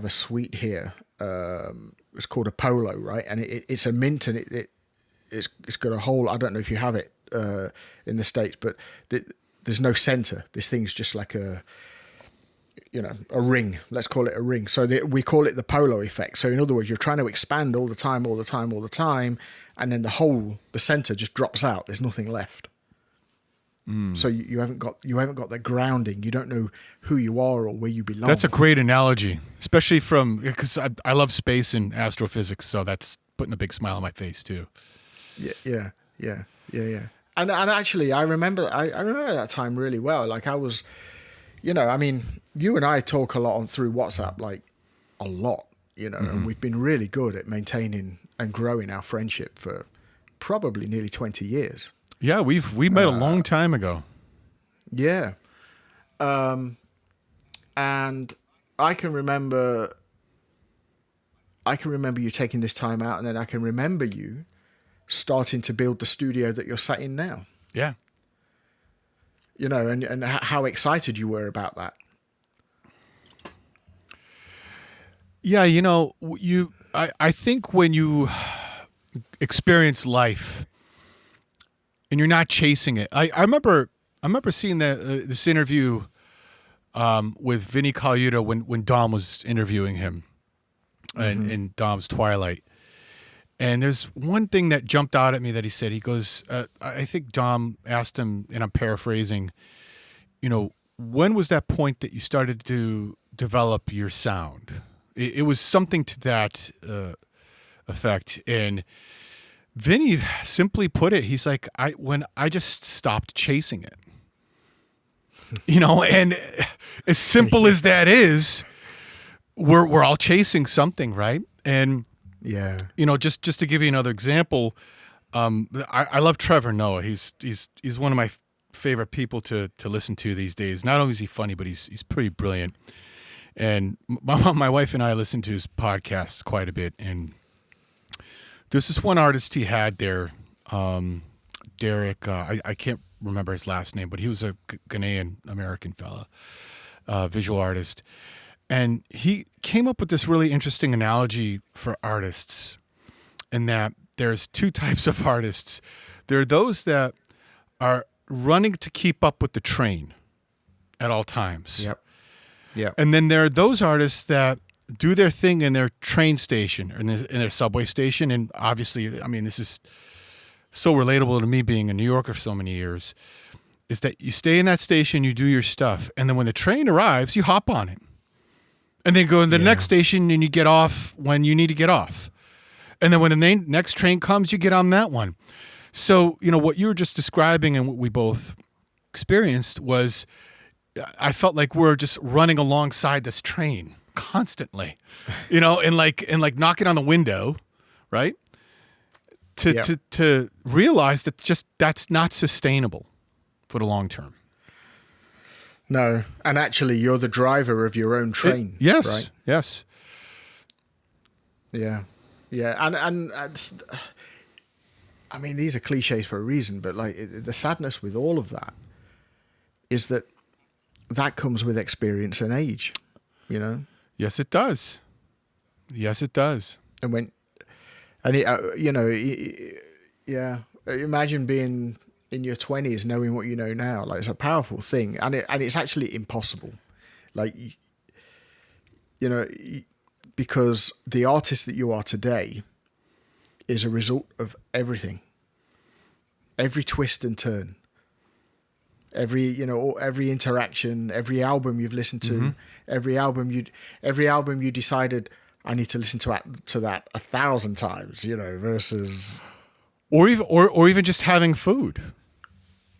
suite here. It's called a Polo, right? And it's a mint, and it's got a hole. I don't know if you have it in the States, but there's no center. This thing's just like a ring. Let's call it a ring. So we call it the Polo effect. So in other words, you're trying to expand all the time, and then the center just drops out. There's nothing left. So you haven't got the grounding. You don't know who you are or where you belong. That's a great analogy, especially because I love space and astrophysics, so that's putting a big smile on my face too. Yeah. And actually, I remember that time really well. Like, I was, I mean, you and I talk a lot through WhatsApp, like a lot, and we've been really good at maintaining and growing our friendship for probably nearly 20 years. Yeah, we met a long time ago. Yeah. And I can remember you taking this time out, and then I can remember you starting to build the studio that you're sat in now. Yeah. And how excited you were about that. Yeah, I think when you experience life and you're not chasing it. I remember seeing this interview with Vinny Colaiuta when Dom was interviewing him in Dom's Twilight. And there's one thing that jumped out at me that he said. He goes, I think Dom asked him, and I'm paraphrasing, when was that point that you started to develop your sound? It was something to that effect. And Vinny simply put it, he's like, when I just stopped chasing it. And as simple as that is, we're all chasing something, right? And yeah, just to give you another example, I love Trevor Noah. He's one of my favorite people to listen to these days. Not only is he funny, but he's pretty brilliant. And my wife and I listen to his podcasts quite a bit. And there's this one artist he had there, Derek. I can't remember his last name, but he was a Ghanaian American fella, visual artist. And he came up with this really interesting analogy for artists, in that there's two types of artists. There are those that are running to keep up with the train at all times. Yep. Yeah. And then there are those artists that do their thing in their train station or in their subway station. And obviously, I mean, this is so relatable to me being a New Yorker for so many years, is that you stay in that station, you do your stuff. And then when the train arrives, you hop on it. And then go to the next station and you get off when you need to get off. And then when the next train comes, you get on that one. So, what you were just describing and what we both experienced was, I felt like we're just running alongside this train constantly, and like knocking on the window, right? Yeah. to realize that just that's not sustainable for the long term. No, and actually, you're the driver of your own train. Yes, right? yes. Yeah, yeah, and it's, I mean, these are cliches for a reason, but like the sadness with all of that is that comes with experience and age, you know. Yes, it does. Yes, it does. And when, and it, you know, yeah, imagine being in your 20s knowing what you know now. Like, it's a powerful thing, and it's actually impossible. Like, you know, because the artist that you are today is a result of everything, every twist and turn, every interaction, every album you've listened to, every album you decided, I need to listen to that 1,000 times, you know, versus, or even just having food.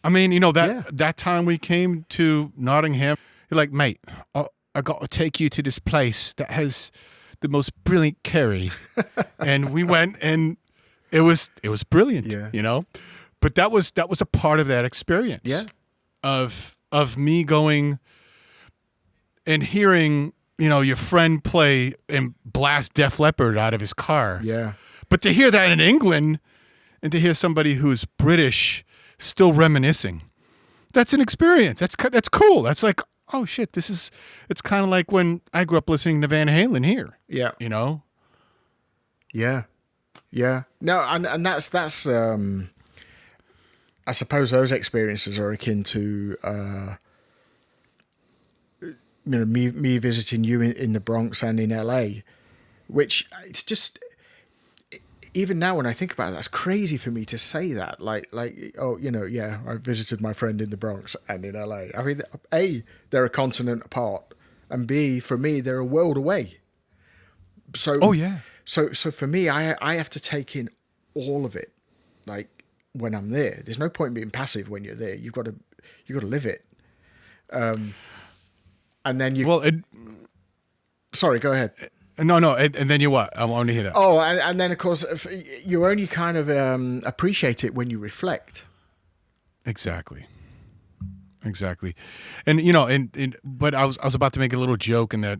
I mean, you know, that time we came to Nottingham, you're like, mate, I got to take you to this place that has the most brilliant curry, and we went, and it was brilliant, you know. But that was a part of that experience, of me going and hearing, you know, your friend play and blast Def Leppard out of his car. Yeah. But to hear that in England, and to hear somebody who's British still reminiscing, that's an experience. That's cool. That's like, oh shit, it's kind of like when I grew up listening to Van Halen here. Yeah. You know? Yeah. Yeah. No, and that's I suppose those experiences are akin to you know, me visiting you in the Bronx and in LA, which it's just, even now when I think about it, that's crazy for me to say that. Like, oh, you know, yeah, I visited my friend in the Bronx and in LA. I mean, A, they're a continent apart, and B, for me, they're a world away. So, oh yeah. So for me, I have to take in all of it. Like, when I'm there, there's no point in being passive when you're there. You've got to live it. And then you. Well, Sorry, go ahead. No, and then you what? I want to hear that. Oh, and then of course you only kind of appreciate it when you reflect. Exactly. And you know, but I was about to make a little joke in that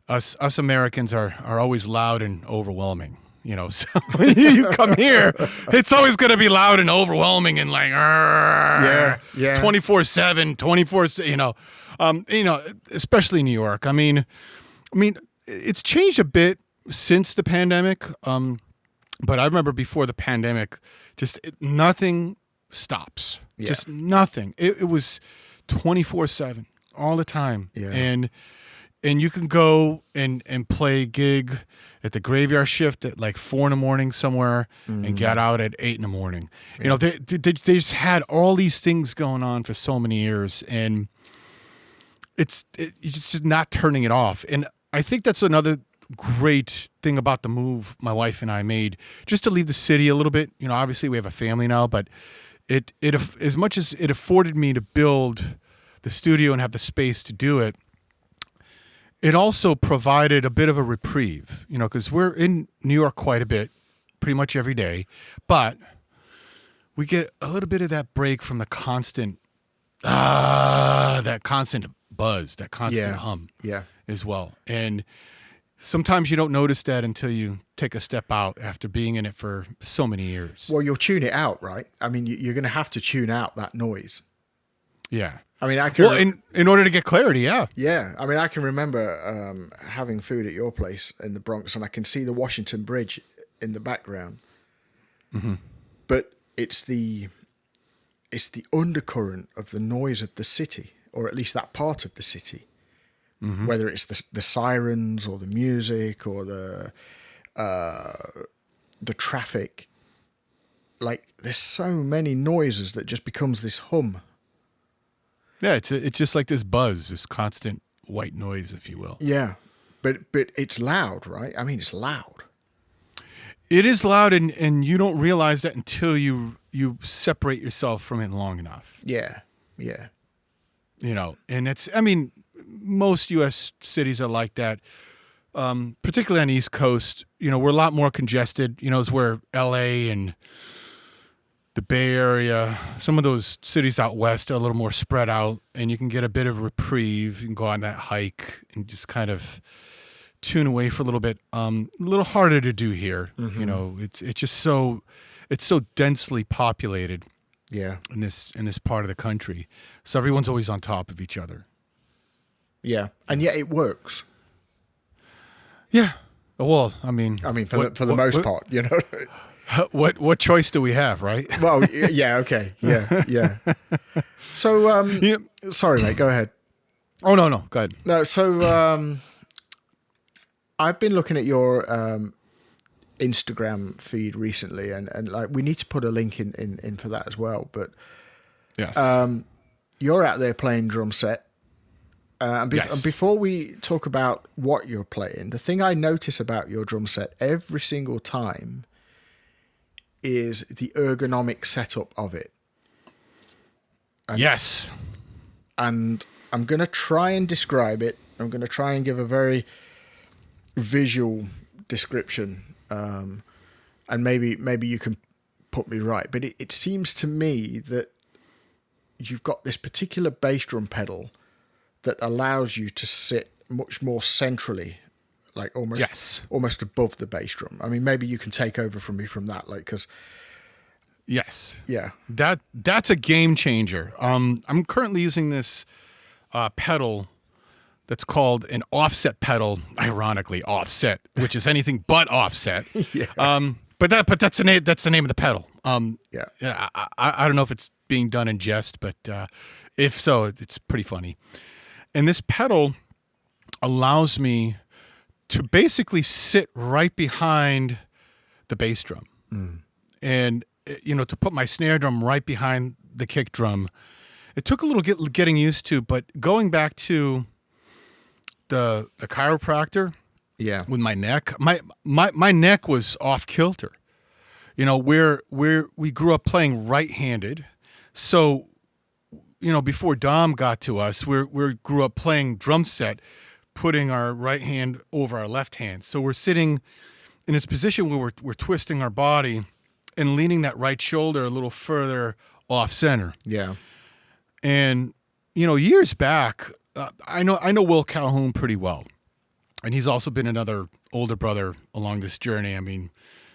us Americans are always loud and overwhelming. You know, so when you come here, it's always going to be loud and overwhelming and like, yeah, 24/7, 24. You know, especially New York. I mean, it's changed a bit since the pandemic. But I remember before the pandemic, just nothing stops. Yeah. Just nothing. It was 24/7 all the time. Yeah. And you can go and play a gig at the graveyard shift at like 4 a.m. somewhere and get out at 8 a.m. Yeah. You know, they just had all these things going on for so many years, and it's just not turning it off. And I think that's another great thing about the move my wife and I made, just to leave the city a little bit. You know, obviously we have a family now, but it as much as it afforded me to build the studio and have the space to do it, it also provided a bit of a reprieve, you know, because we're in New York quite a bit, pretty much every day, but we get a little bit of that break from the constant, that constant buzz, that constant hum as well. And sometimes you don't notice that until you take a step out after being in it for so many years. Well, you'll tune it out, right? I mean, you're going to have to tune out that noise. Yeah. I mean, I can. In order to get clarity, yeah. Yeah, I mean, I can remember having food at your place in the Bronx, and I can see the Washington Bridge in the background. Mm-hmm. But it's the undercurrent of the noise of the city, or at least that part of the city. Mm-hmm. Whether it's the sirens or the music or the traffic. Like, there's so many noises that just becomes this hum. Yeah, it's just like this buzz, this constant white noise, if you will. Yeah, but it's loud, right? I mean, it's loud. It is loud, and you don't realize that until you separate yourself from it long enough. Yeah. You know, and it's, I mean, most U.S. cities are like that. particularly on the East Coast, we're a lot more congested. Is where LA and the Bay Area, some of those cities out west are a little more spread out, and you can get a bit of reprieve. You can go on that hike and just kind of tune away for a little bit. A little harder to do here. It's just it's so densely populated. Yeah. In this part of the country, so everyone's always on top of each other. Yeah, and yet it works. Yeah. Well, I mean, for the most part, What choice do we have, right? Well, yeah, okay, yeah. So, sorry, mate. Go ahead. Oh no, go ahead. No, so I've been looking at your Instagram feed recently, and like we need to put a link in for that as well. But yes, you're out there playing drum set. And yes. Before we talk about what you're playing, the thing I notice about your drum set every single time is the ergonomic setup of it. Yes. And I'm going to try and describe it. I'm going to try and give a very visual description. And maybe you can put me right. But it seems to me that you've got this particular bass drum pedal that allows you to sit much more centrally, like almost above the bass drum. I mean, maybe you can take over from me from that, like, because yes, yeah, that's a game changer. I'm currently using this pedal that's called an offset pedal. Ironically, offset, which is anything but offset. Yeah. But that's the name of the pedal. Yeah. I don't know if it's being done in jest, but if so, it's pretty funny. And this pedal allows me to basically sit right behind the bass drum. And, to put my snare drum right behind the kick drum. It took a little getting used to, but going back to the chiropractor with my neck, my neck was off kilter. We grew up playing right-handed. So, before Dom got to us, we grew up playing drum set, putting our right hand over our left hand. So we're sitting in this position where we're twisting our body and leaning that right shoulder a little further off center. Yeah. And, years back, I know Will Calhoun pretty well. And he's also been another older brother along this journey. I mean,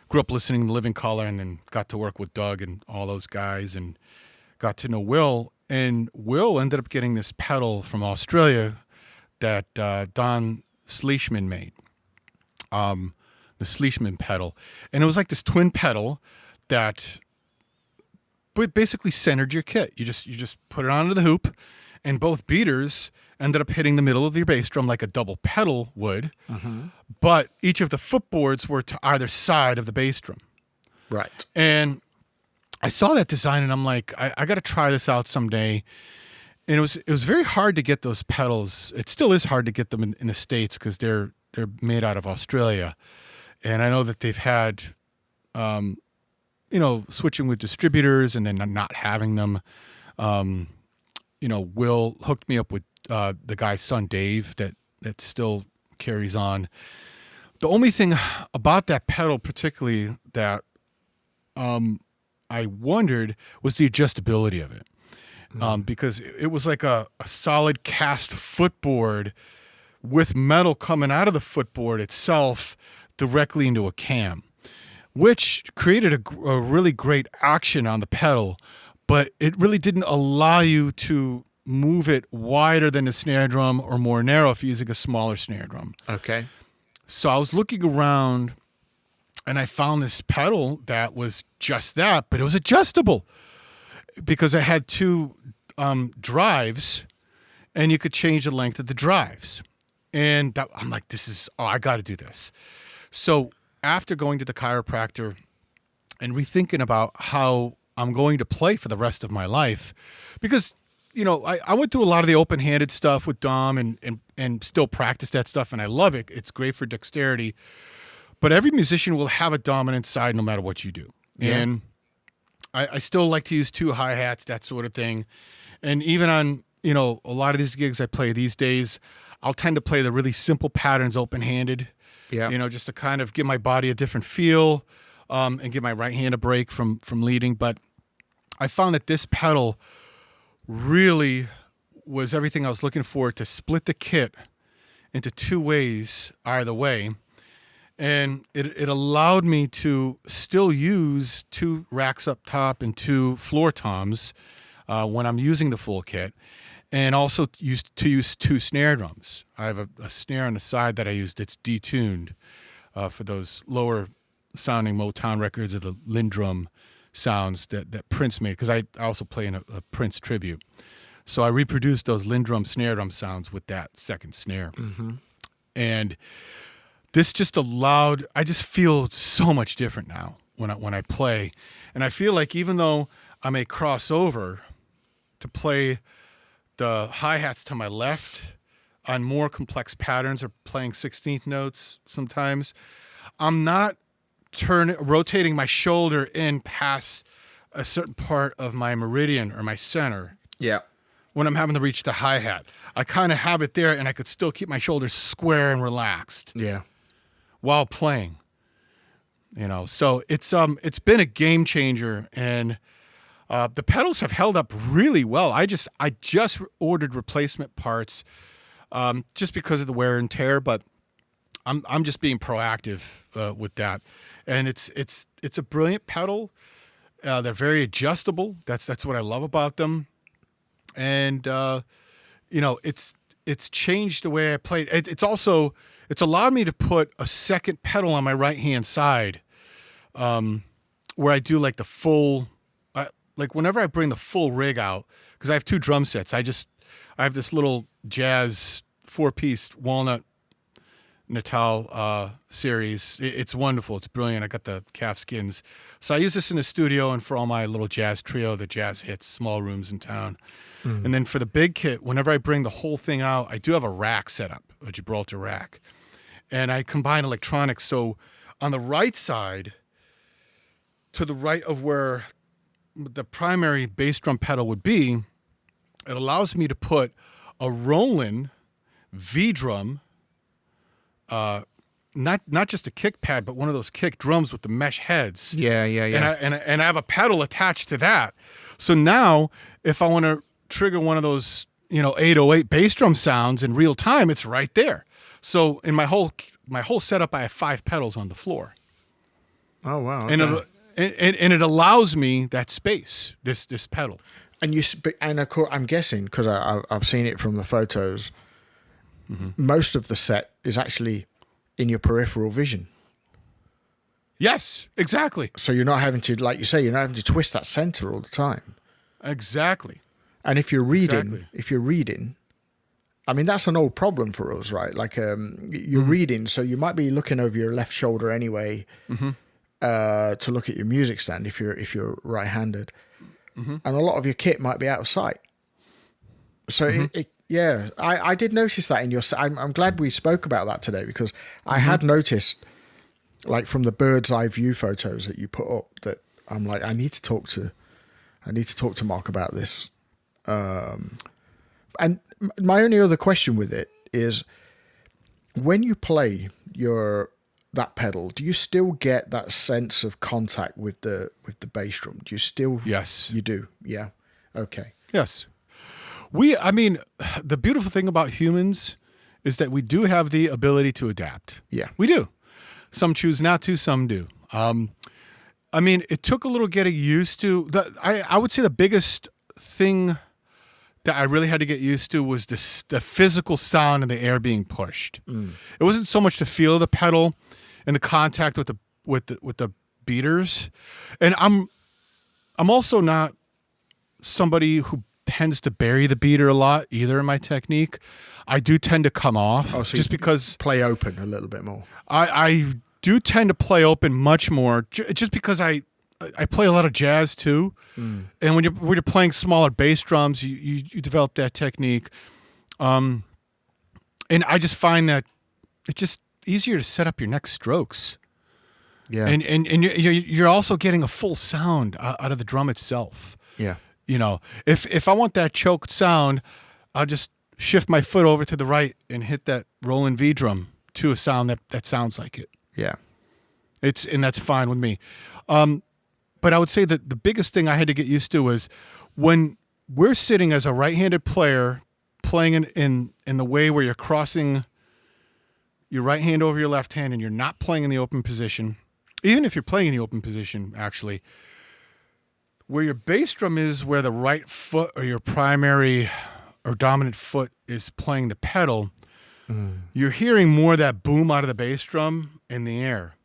grew up listening to Living Colour and then got to work with Doug and all those guys and got to know Will. And Will ended up getting this pedal from Australia that Don Schliessman made, the Schliessman pedal. And it was like this twin pedal that basically centered your kit. You just put it onto the hoop, and both beaters ended up hitting the middle of your bass drum like a double pedal would. Mm-hmm. But each of the footboards were to either side of the bass drum. Right. And I saw that design and I'm like, I got to try this out someday. And it was very hard to get those pedals. It still is hard to get them in the States because they're made out of Australia. And I know that they've had, switching with distributors and then not having them. Will hooked me up with the guy's son, Dave, that still carries on. The only thing about that pedal particularly that I wondered was the adjustability of it. Because it was like a solid cast footboard with metal coming out of the footboard itself directly into a cam, which created a really great action on the pedal, but it really didn't allow you to move it wider than the snare drum or more narrow if you're using a smaller snare drum. Okay. So I was looking around and I found this pedal that was just that, but it was adjustable because it had two drives and you could change the length of the drives. And I'm like, I got to do this. So after going to the chiropractor and rethinking about how I'm going to play for the rest of my life, because, I went through a lot of the open-handed stuff with Dom and still practice that stuff, and I love it. It's great for dexterity. But every musician will have a dominant side no matter what you do. Yeah. And I still like to use two hi-hats, that sort of thing. And even on a lot of these gigs I play these days, I'll tend to play the really simple patterns open-handed. Yeah. Just to kind of give my body a different feel, and give my right hand a break from leading. But I found that this pedal really was everything I was looking for to split the kit into two ways either way. And it allowed me to still use 2 racks up top and 2 floor toms when I'm using the full kit, and also use 2 snare drums. I have a snare on the side that I use that's detuned for those lower sounding Motown records, or the Lindrum sounds that Prince made, because I also play in a Prince tribute. So I reproduced those Lindrum snare drum sounds with that second snare. Mm-hmm. And this just allowed, I just feel so much different now when I play. And I feel like even though I may cross over to play the hi-hats to my left on more complex patterns, or playing 16th notes sometimes, I'm not rotating my shoulder in past a certain part of my meridian or my center. Yeah. When I'm having to reach the hi-hat, I kind of have it there, and I could still keep my shoulders square and relaxed. Yeah. While playing, so it's been a game changer, and the pedals have held up really well. I just ordered replacement parts, just because of the wear and tear, but I'm just being proactive with that, and it's a brilliant pedal. They're very adjustable. That's what I love about them, and it's changed the way I played. It's allowed me to put a second pedal on my right-hand side, where I do like the full, like whenever I bring the full rig out, because I have 2 drum sets. I have this little jazz 4-piece walnut Natal series. It's wonderful. It's brilliant. I got the calf skins. So I use this in the studio and for all my little jazz trio, the jazz hits, small rooms in town. Mm. And then for the big kit, whenever I bring the whole thing out, I do have a rack set up, a Gibraltar rack. And I combine electronics. So on the right side, to the right of where the primary bass drum pedal would be, it allows me to put a Roland V drum, not just a kick pad, but one of those kick drums with the mesh heads. Yeah. And I have a pedal attached to that. So now, if I want to trigger one of those, 808 bass drum sounds in real time, it's right there. So in my whole setup, I have 5 pedals on the floor. Oh wow! Okay. And it allows me that space. This pedal. And of course, I'm guessing, because I've seen it from the photos. Mm-hmm. Most of the set is actually in your peripheral vision. Yes, exactly. So you're not having to, like you say, you're not having to twist that center all the time. Exactly. And if you're reading, I mean, that's an old problem for us, right? Like you're reading, so you might be looking over your left shoulder anyway, mm-hmm. To look at your music stand if you're right-handed, mm-hmm. and a lot of your kit might be out of sight. So mm-hmm. I did notice that in your. I'm glad we spoke about that today, because I mm-hmm. had noticed, like from the bird's eye view photos that you put up, that I'm like, I need to talk to Mark about this. And my only other question with it is, when you play that pedal, do you still get that sense of contact with the bass drum? Do you still? Yes, you do. Yeah. Okay. Yes. The beautiful thing about humans is that we do have the ability to adapt. Yeah, we do. Some choose not to, some do. It took a little getting used to. I would say the biggest thing that I really had to get used to was the physical sound and the air being pushed. Mm. It wasn't so much the feel of the pedal and the contact with the beaters. And I'm also not somebody who tends to bury the beater a lot either in my technique. I do tend to come off, so just because play open a little bit more. I do tend to play open much more, just because I play a lot of jazz too, and when you're playing smaller bass drums, you develop that technique, and I just find that it's just easier to set up your next strokes. Yeah, and you're also getting a full sound out of the drum itself. Yeah, if I want that choked sound, I'll just shift my foot over to the right and hit that Roland V drum to a sound that sounds like it. Yeah. And that's fine with me. But I would say that the biggest thing I had to get used to was when we're sitting as a right-handed player playing in the way where you're crossing your right hand over your left hand and you're not playing in the open position. Even if you're playing in the open position, actually, where your bass drum is where the right foot or your primary or dominant foot is playing the pedal, you're hearing more of that boom out of the bass drum in the air.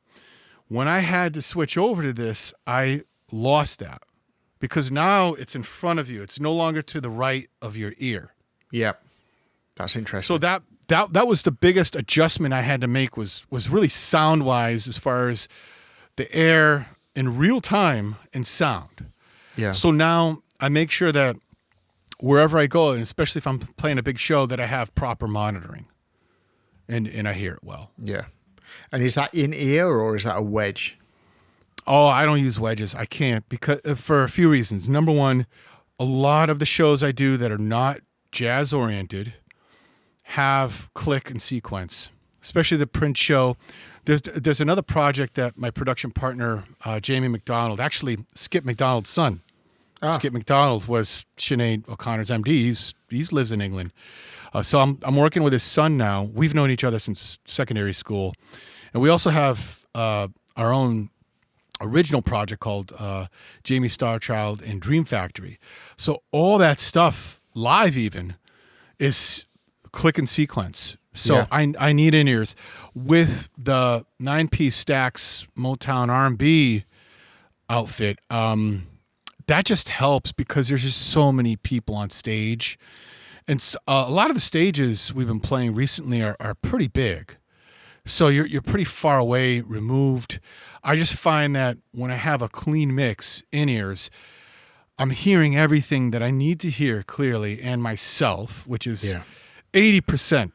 When I had to switch over to this, I lost that because now it's in front of you. It's no longer to the right of your ear. Yeah. That's interesting. So that was the biggest adjustment I had to make was really sound-wise as far as the air in real time and sound. Yeah. So now I make sure that wherever I go, and especially if I'm playing a big show, that I have proper monitoring and I hear it well. Yeah. And is that in ear or is that a wedge? Oh, I don't use wedges. I can't because for a few reasons. Number one, a lot of the shows I do that are not jazz oriented have click and sequence, especially the Prince show. There's another project that my production partner, Jamie McDonald, actually Skip McDonald's son. Skip McDonald was Sinead O'Connor's MD. He lives in England. So I'm working with his son now. We've known each other since secondary school. And we also have our own original project called Jamie Starchild and Dream Factory. So all that stuff, live even, is click and sequence. So Yeah. I need in-ears. With the 9-piece Stax Motown R&B outfit, that just helps because there's just so many people on stage. And a lot of the stages we've been playing recently are pretty big. So you're pretty far away, removed. I just find that when I have a clean mix in-ears, I'm hearing everything that I need to hear clearly and myself, which is 80%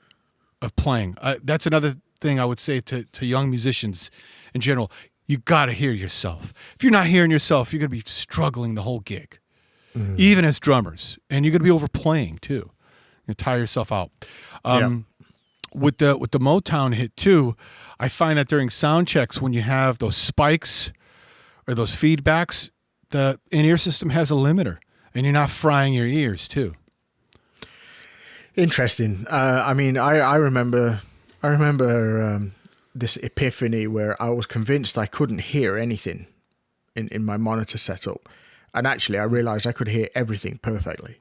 of playing. That's another thing I would say to young musicians in general. You got to hear yourself. If you're not hearing yourself, you're going to be struggling the whole gig, even as drummers. And you're going to be overplaying too. You tire yourself out. With the Motown hit too, I find that during sound checks when you have those spikes or those feedbacks, the in-ear system has a limiter, and you're not frying your ears too. Interesting. I mean, I remember this epiphany where I was convinced I couldn't hear anything in my monitor setup, and actually I realized I could hear everything perfectly.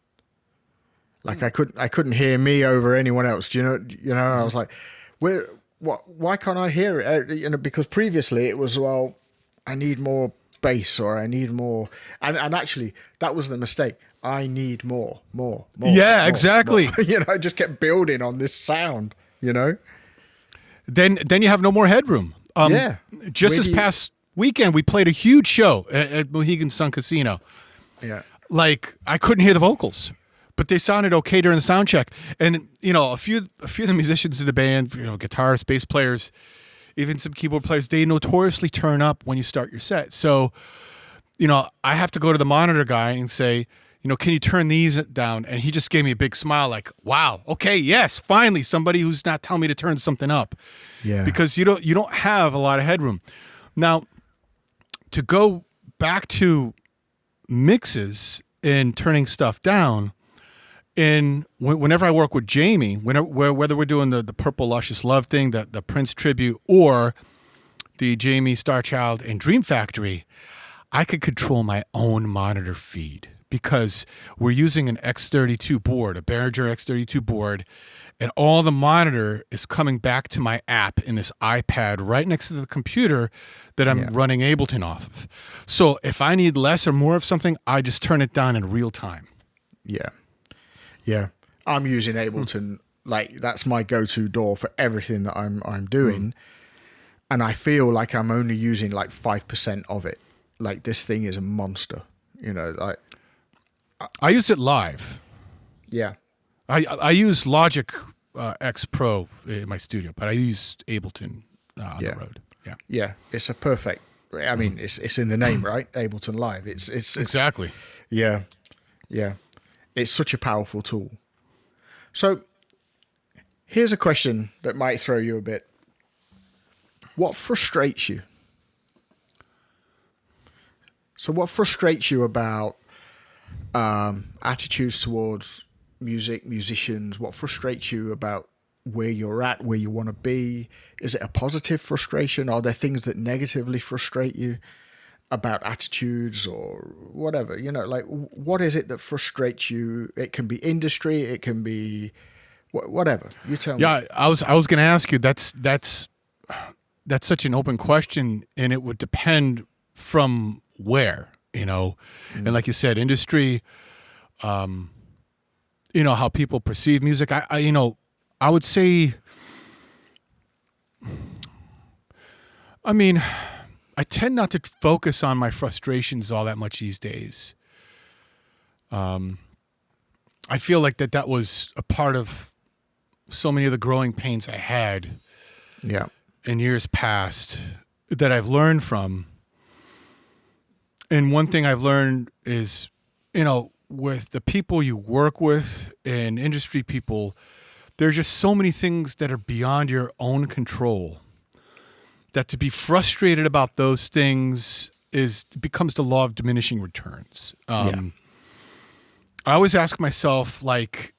Like I couldn't hear me over anyone else. Do you know? I was like, why can't I hear it? Because previously it was, well, I need more bass or I need more, and actually that was the mistake. I need more. Yeah, more, exactly. More. I just kept building on this sound. Then you have no more headroom. Just this past weekend we played a huge show at Mohegan Sun Casino. Yeah, like I couldn't hear the vocals, but they sounded okay during the sound check. And a few of the musicians in the band, guitarists, bass players, even some keyboard players, they notoriously turn up when you start your set. So, I have to go to the monitor guy and say, can you turn these down? And he just gave me a big smile like, wow, okay, yes, finally somebody who's not telling me to turn something up. Yeah. Because you don't have a lot of headroom. Now, to go back to mixes and turning stuff down, and whenever I work with Jamie, whether we're doing the Purple Luscious Love thing, the Prince tribute, or the Jamie Starchild and Dream Factory, I could control my own monitor feed because we're using an X32 board, a Behringer X32 board, and all the monitor is coming back to my app in this iPad right next to the computer that I'm running Ableton off of. So if I need less or more of something, I just turn it down in real time. Yeah. I'm using Ableton. Like that's my go-to DAW for everything that I'm doing. And I feel like I'm only using like 5% of it. Like this thing is a monster, like I use it live. Yeah. I use Logic X Pro in my studio, but I use Ableton on the road. Yeah. Yeah. It's a perfect, I mean, it's in the name, right? Ableton Live. It's exactly. Yeah. It's such a powerful tool. So here's a question that might throw you a bit. What frustrates you? So what frustrates you about attitudes towards music, musicians? What frustrates you about where you're at, where you want to be? Is it a positive frustration? Are there things that negatively frustrate you about attitudes or whatever? You know, like what is it that frustrates you? It can be industry, it can be whatever. You tell me. Yeah, I was going to ask you. That's such an open question, and it would depend from where, you know. And like you said, industry, you know, how people perceive music. I you know, I would say, I mean, I tend not to focus on my frustrations all that much these days. I feel like that was a part of so many of the growing pains I had Yeah. in years past that I've learned from. And one thing I've learned is, you know, with the people you work with and industry people, there's just so many things that are beyond your own control that to be frustrated about those things becomes the law of diminishing returns. I always ask myself, like,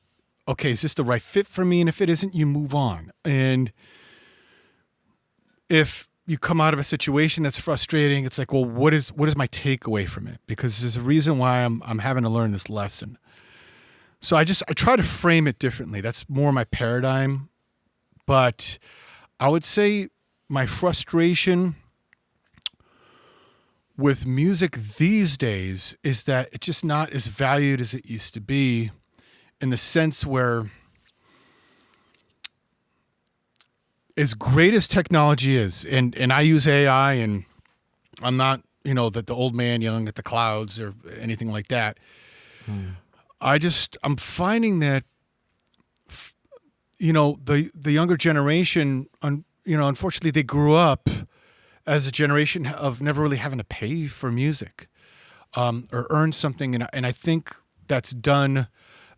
okay, is this the right fit for me? And if it isn't, you move on. And if you come out of a situation that's frustrating, it's like, well, what is my takeaway from it? Because there's a reason why I'm having to learn this lesson. So I try to frame it differently. That's more my paradigm. But I would say my frustration with music these days is that it's just not as valued as it used to be, in the sense where, as great as technology is, and I use AI, and I'm not, you know, the old man yelling at the clouds or anything like that. I'm finding that, you know, the younger generation, you know, unfortunately, they grew up as a generation of never really having to pay for music or earn something, and I think that's done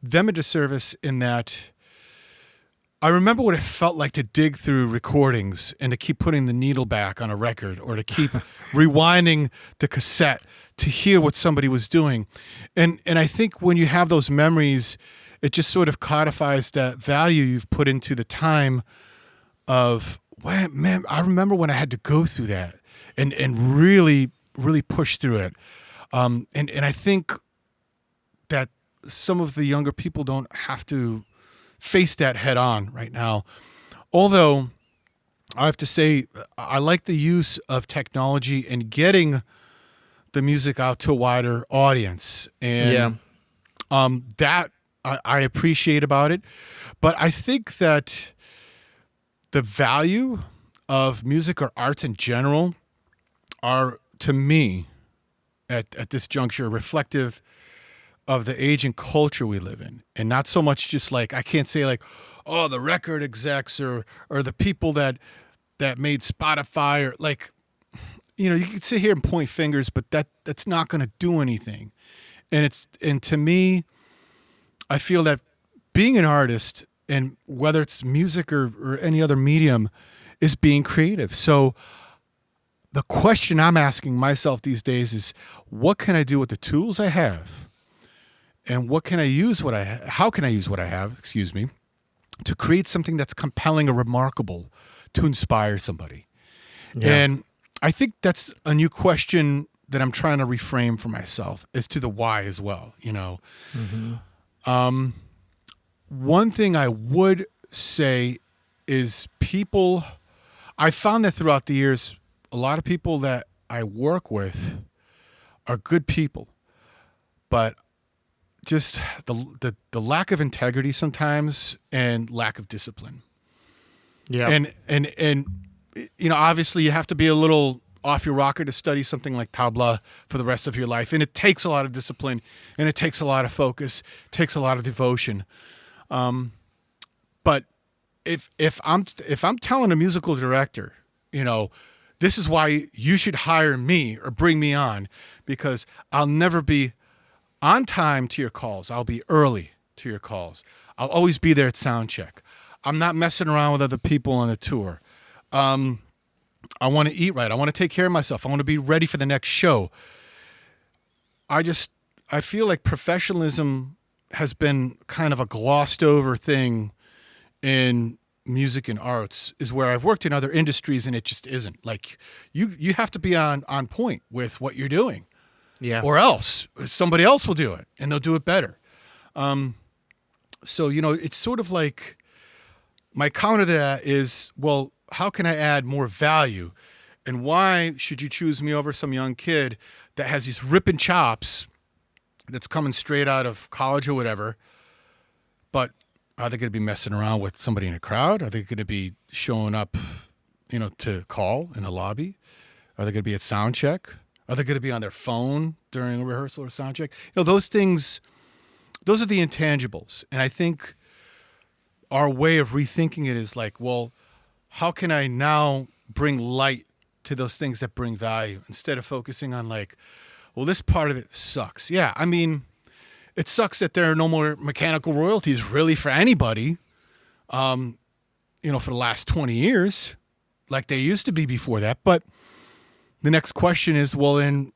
them a disservice in that. I remember what it felt like to dig through recordings and to keep putting the needle back on a record, or to keep rewinding the cassette to hear what somebody was doing. And I think when you have those memories, it just sort of codifies that value you've put into the time of, well, man, I remember when I had to go through that and really, really push through it. And I think that some of the younger people don't have to face that head on right now. Although I have to say, I like the use of technology and getting the music out to a wider audience. And that I appreciate about it. But I think that the value of music or arts in general are, to me, at this juncture, reflective of the age and culture we live in, and not so much just like, I can't say like, oh, the record execs or the people that made Spotify, or like, you know, you can sit here and point fingers, but that's not going to do anything. And to me, I feel that being an artist, and whether it's music or any other medium, is being creative. So the question I'm asking myself these days is, what can I do with the tools I have? And what can I use how can I use what I have, to create something that's compelling or remarkable to inspire somebody? Yeah. And I think that's a new question that I'm trying to reframe for myself, as to the why as well, you know. Mm-hmm. One thing I would say is I found that throughout the years, a lot of people that I work with are good people, but just the lack of integrity sometimes, and lack of discipline. Yeah. And you know, obviously you have to be a little off your rocker to study something like tabla for the rest of your life. And it takes a lot of discipline, and it takes a lot of focus, takes a lot of devotion. But if I'm telling a musical director, you know, this is why you should hire me or bring me on, because I'll never be on time to your calls. I'll be early to your calls. I'll always be there at sound check. I'm not messing around with other people on a tour. I want to eat right. I want to take care of myself. I want to be ready for the next show. I feel like professionalism has been kind of a glossed over thing in music and arts, is where I've worked in other industries and it just isn't. Like you have to be on point with what you're doing. Yeah. Or else somebody else will do it and they'll do it better. So, it's sort of like my counter to that is, well, how can I add more value? And why should you choose me over some young kid that has these ripping chops that's coming straight out of college or whatever? But are they going to be messing around with somebody in a crowd? Are they going to be showing up, to call in a lobby? Are they going to be at sound check? Are they going to be on their phone during a rehearsal or sound check? Those things, those are the intangibles. And I think our way of rethinking it is like, well, how can I now bring light to those things that bring value instead of focusing on like, well, this part of it sucks. Yeah, I mean, it sucks that there are no more mechanical royalties really for anybody, for the last 20 years, like they used to be before that. But the next question is, well, then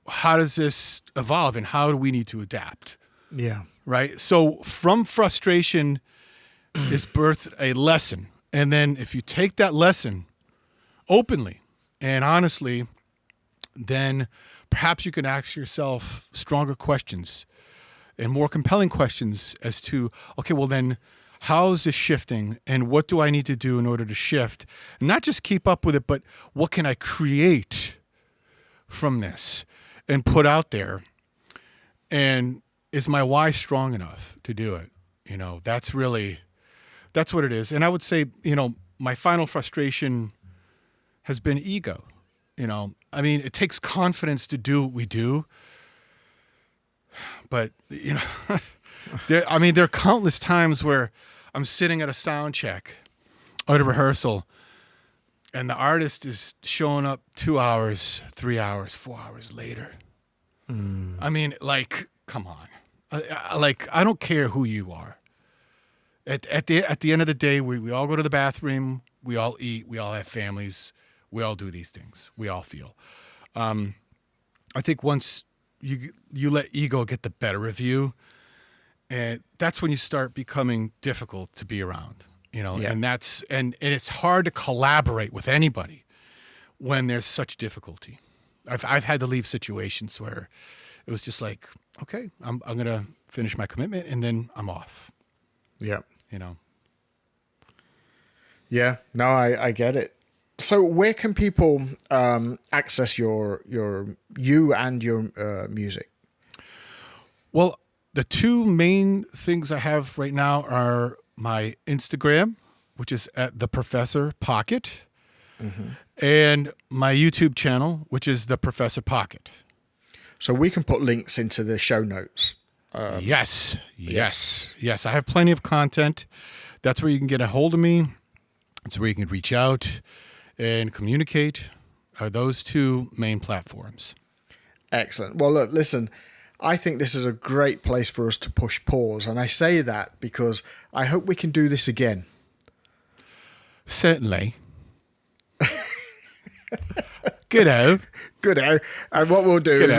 how does this evolve and how do we need to adapt? Yeah. Right? So from frustration is birthed a lesson. And then if you take that lesson openly and honestly, then perhaps you can ask yourself stronger questions and more compelling questions as to, okay, well then, how is this shifting and what do I need to do in order to shift? And not just keep up with it, but what can I create from this and put out there? And is my why strong enough to do it? That's what it is. And I would say, my final frustration has been ego. I mean, it takes confidence to do what we do. But, there are countless times where I'm sitting at a sound check or at a rehearsal and the artist is showing up 2 hours, 3 hours, 4 hours later. I mean, like, come on. I don't care who you are. At the end of the day, we all go to the bathroom, we all eat, we all have families, we all do these things, we all feel. I think once you let ego get the better of you, and that's when you start becoming difficult to be around, Yeah. and it's hard to collaborate with anybody when there's such difficulty. I've had to leave situations where it was just like, okay, I'm gonna finish my commitment and then I'm off. Yeah. Yeah, no, I get it. So where can people access you and your music? Well, the two main things I have right now are my Instagram, which is at The Professor Pocket, and my YouTube channel, which is The Professor Pocket. So we can put links into the show notes. Yes. I have plenty of content. That's where you can get a hold of me. That's where you can reach out and communicate. Are those two main platforms. Excellent. Well, look, listen, I think this is a great place for us to push pause. And I say that because I hope we can do this again. Certainly. Good. And what we'll do is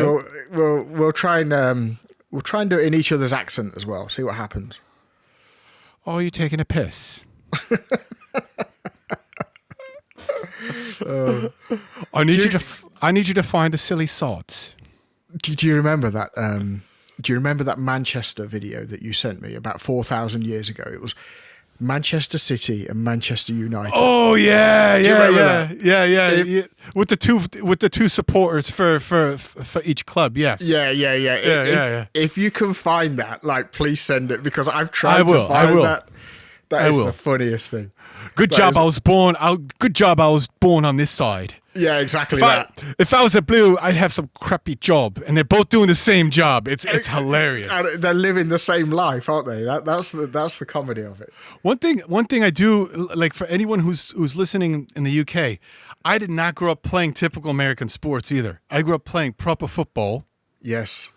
we'll try and do it in each other's accent as well. See what happens. Oh, you're taking a piss. I need you to find the silly sods. Do you remember that? Do you remember that Manchester video that you sent me about 4,000 years ago? It was Manchester City and Manchester United. Oh yeah. That? With the two supporters for each club. Yes. Yeah. If you can find that, like, please send it because I've tried to find that. That is the funniest thing. Good job I was born on this side. Yeah, exactly If I was a blue, I'd have some crappy job, and they're both doing the same job. It's hilarious. And they're living the same life, aren't they? That's the comedy of it. One thing I do, like, for anyone who's listening in the UK, I did not grow up playing typical American sports either. I grew up playing proper football. Yes.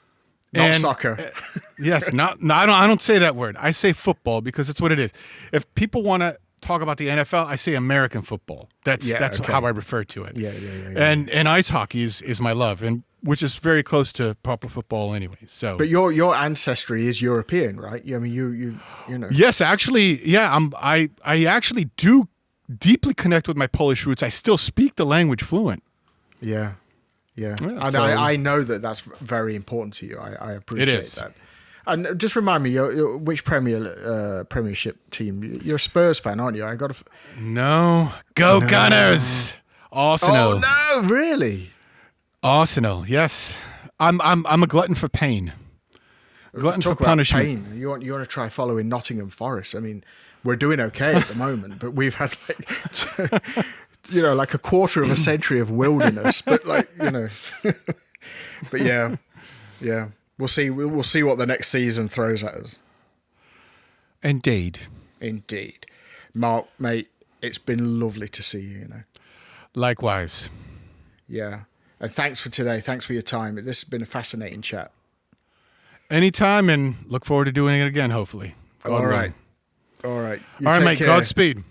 And, soccer. Yes, not I don't say that word. I say football because it's what it is. If people want to talk about the NFL, I say American football. That's okay. how I refer to it. Yeah. And ice hockey is my love, and which is very close to proper football anyway. So, But your ancestry is European, right? I mean, you know. yes, actually, yeah, I actually do deeply connect with my Polish roots. I still speak the language fluent. Yeah. And so- I know that that's very important to you. I appreciate It is. that. And just remind me, which Premiership team? You're a Spurs fan, aren't you? I got. No, go Gunners! Arsenal. Oh no, really? Arsenal. Yes, I'm a glutton for pain. Glutton Talk for about punishment. pain. You want to try following Nottingham Forest? I mean, we're doing okay at the moment, but we've had like a quarter of a century of wilderness. But but yeah. We'll see. We'll see what the next season throws at us. Indeed. Mark, mate, it's been lovely to see you. Likewise. Yeah, and thanks for today. Thanks for your time. This has been a fascinating chat. Anytime, and look forward to doing it again. Hopefully. God All willing. right. You All right, take mate. care. Godspeed.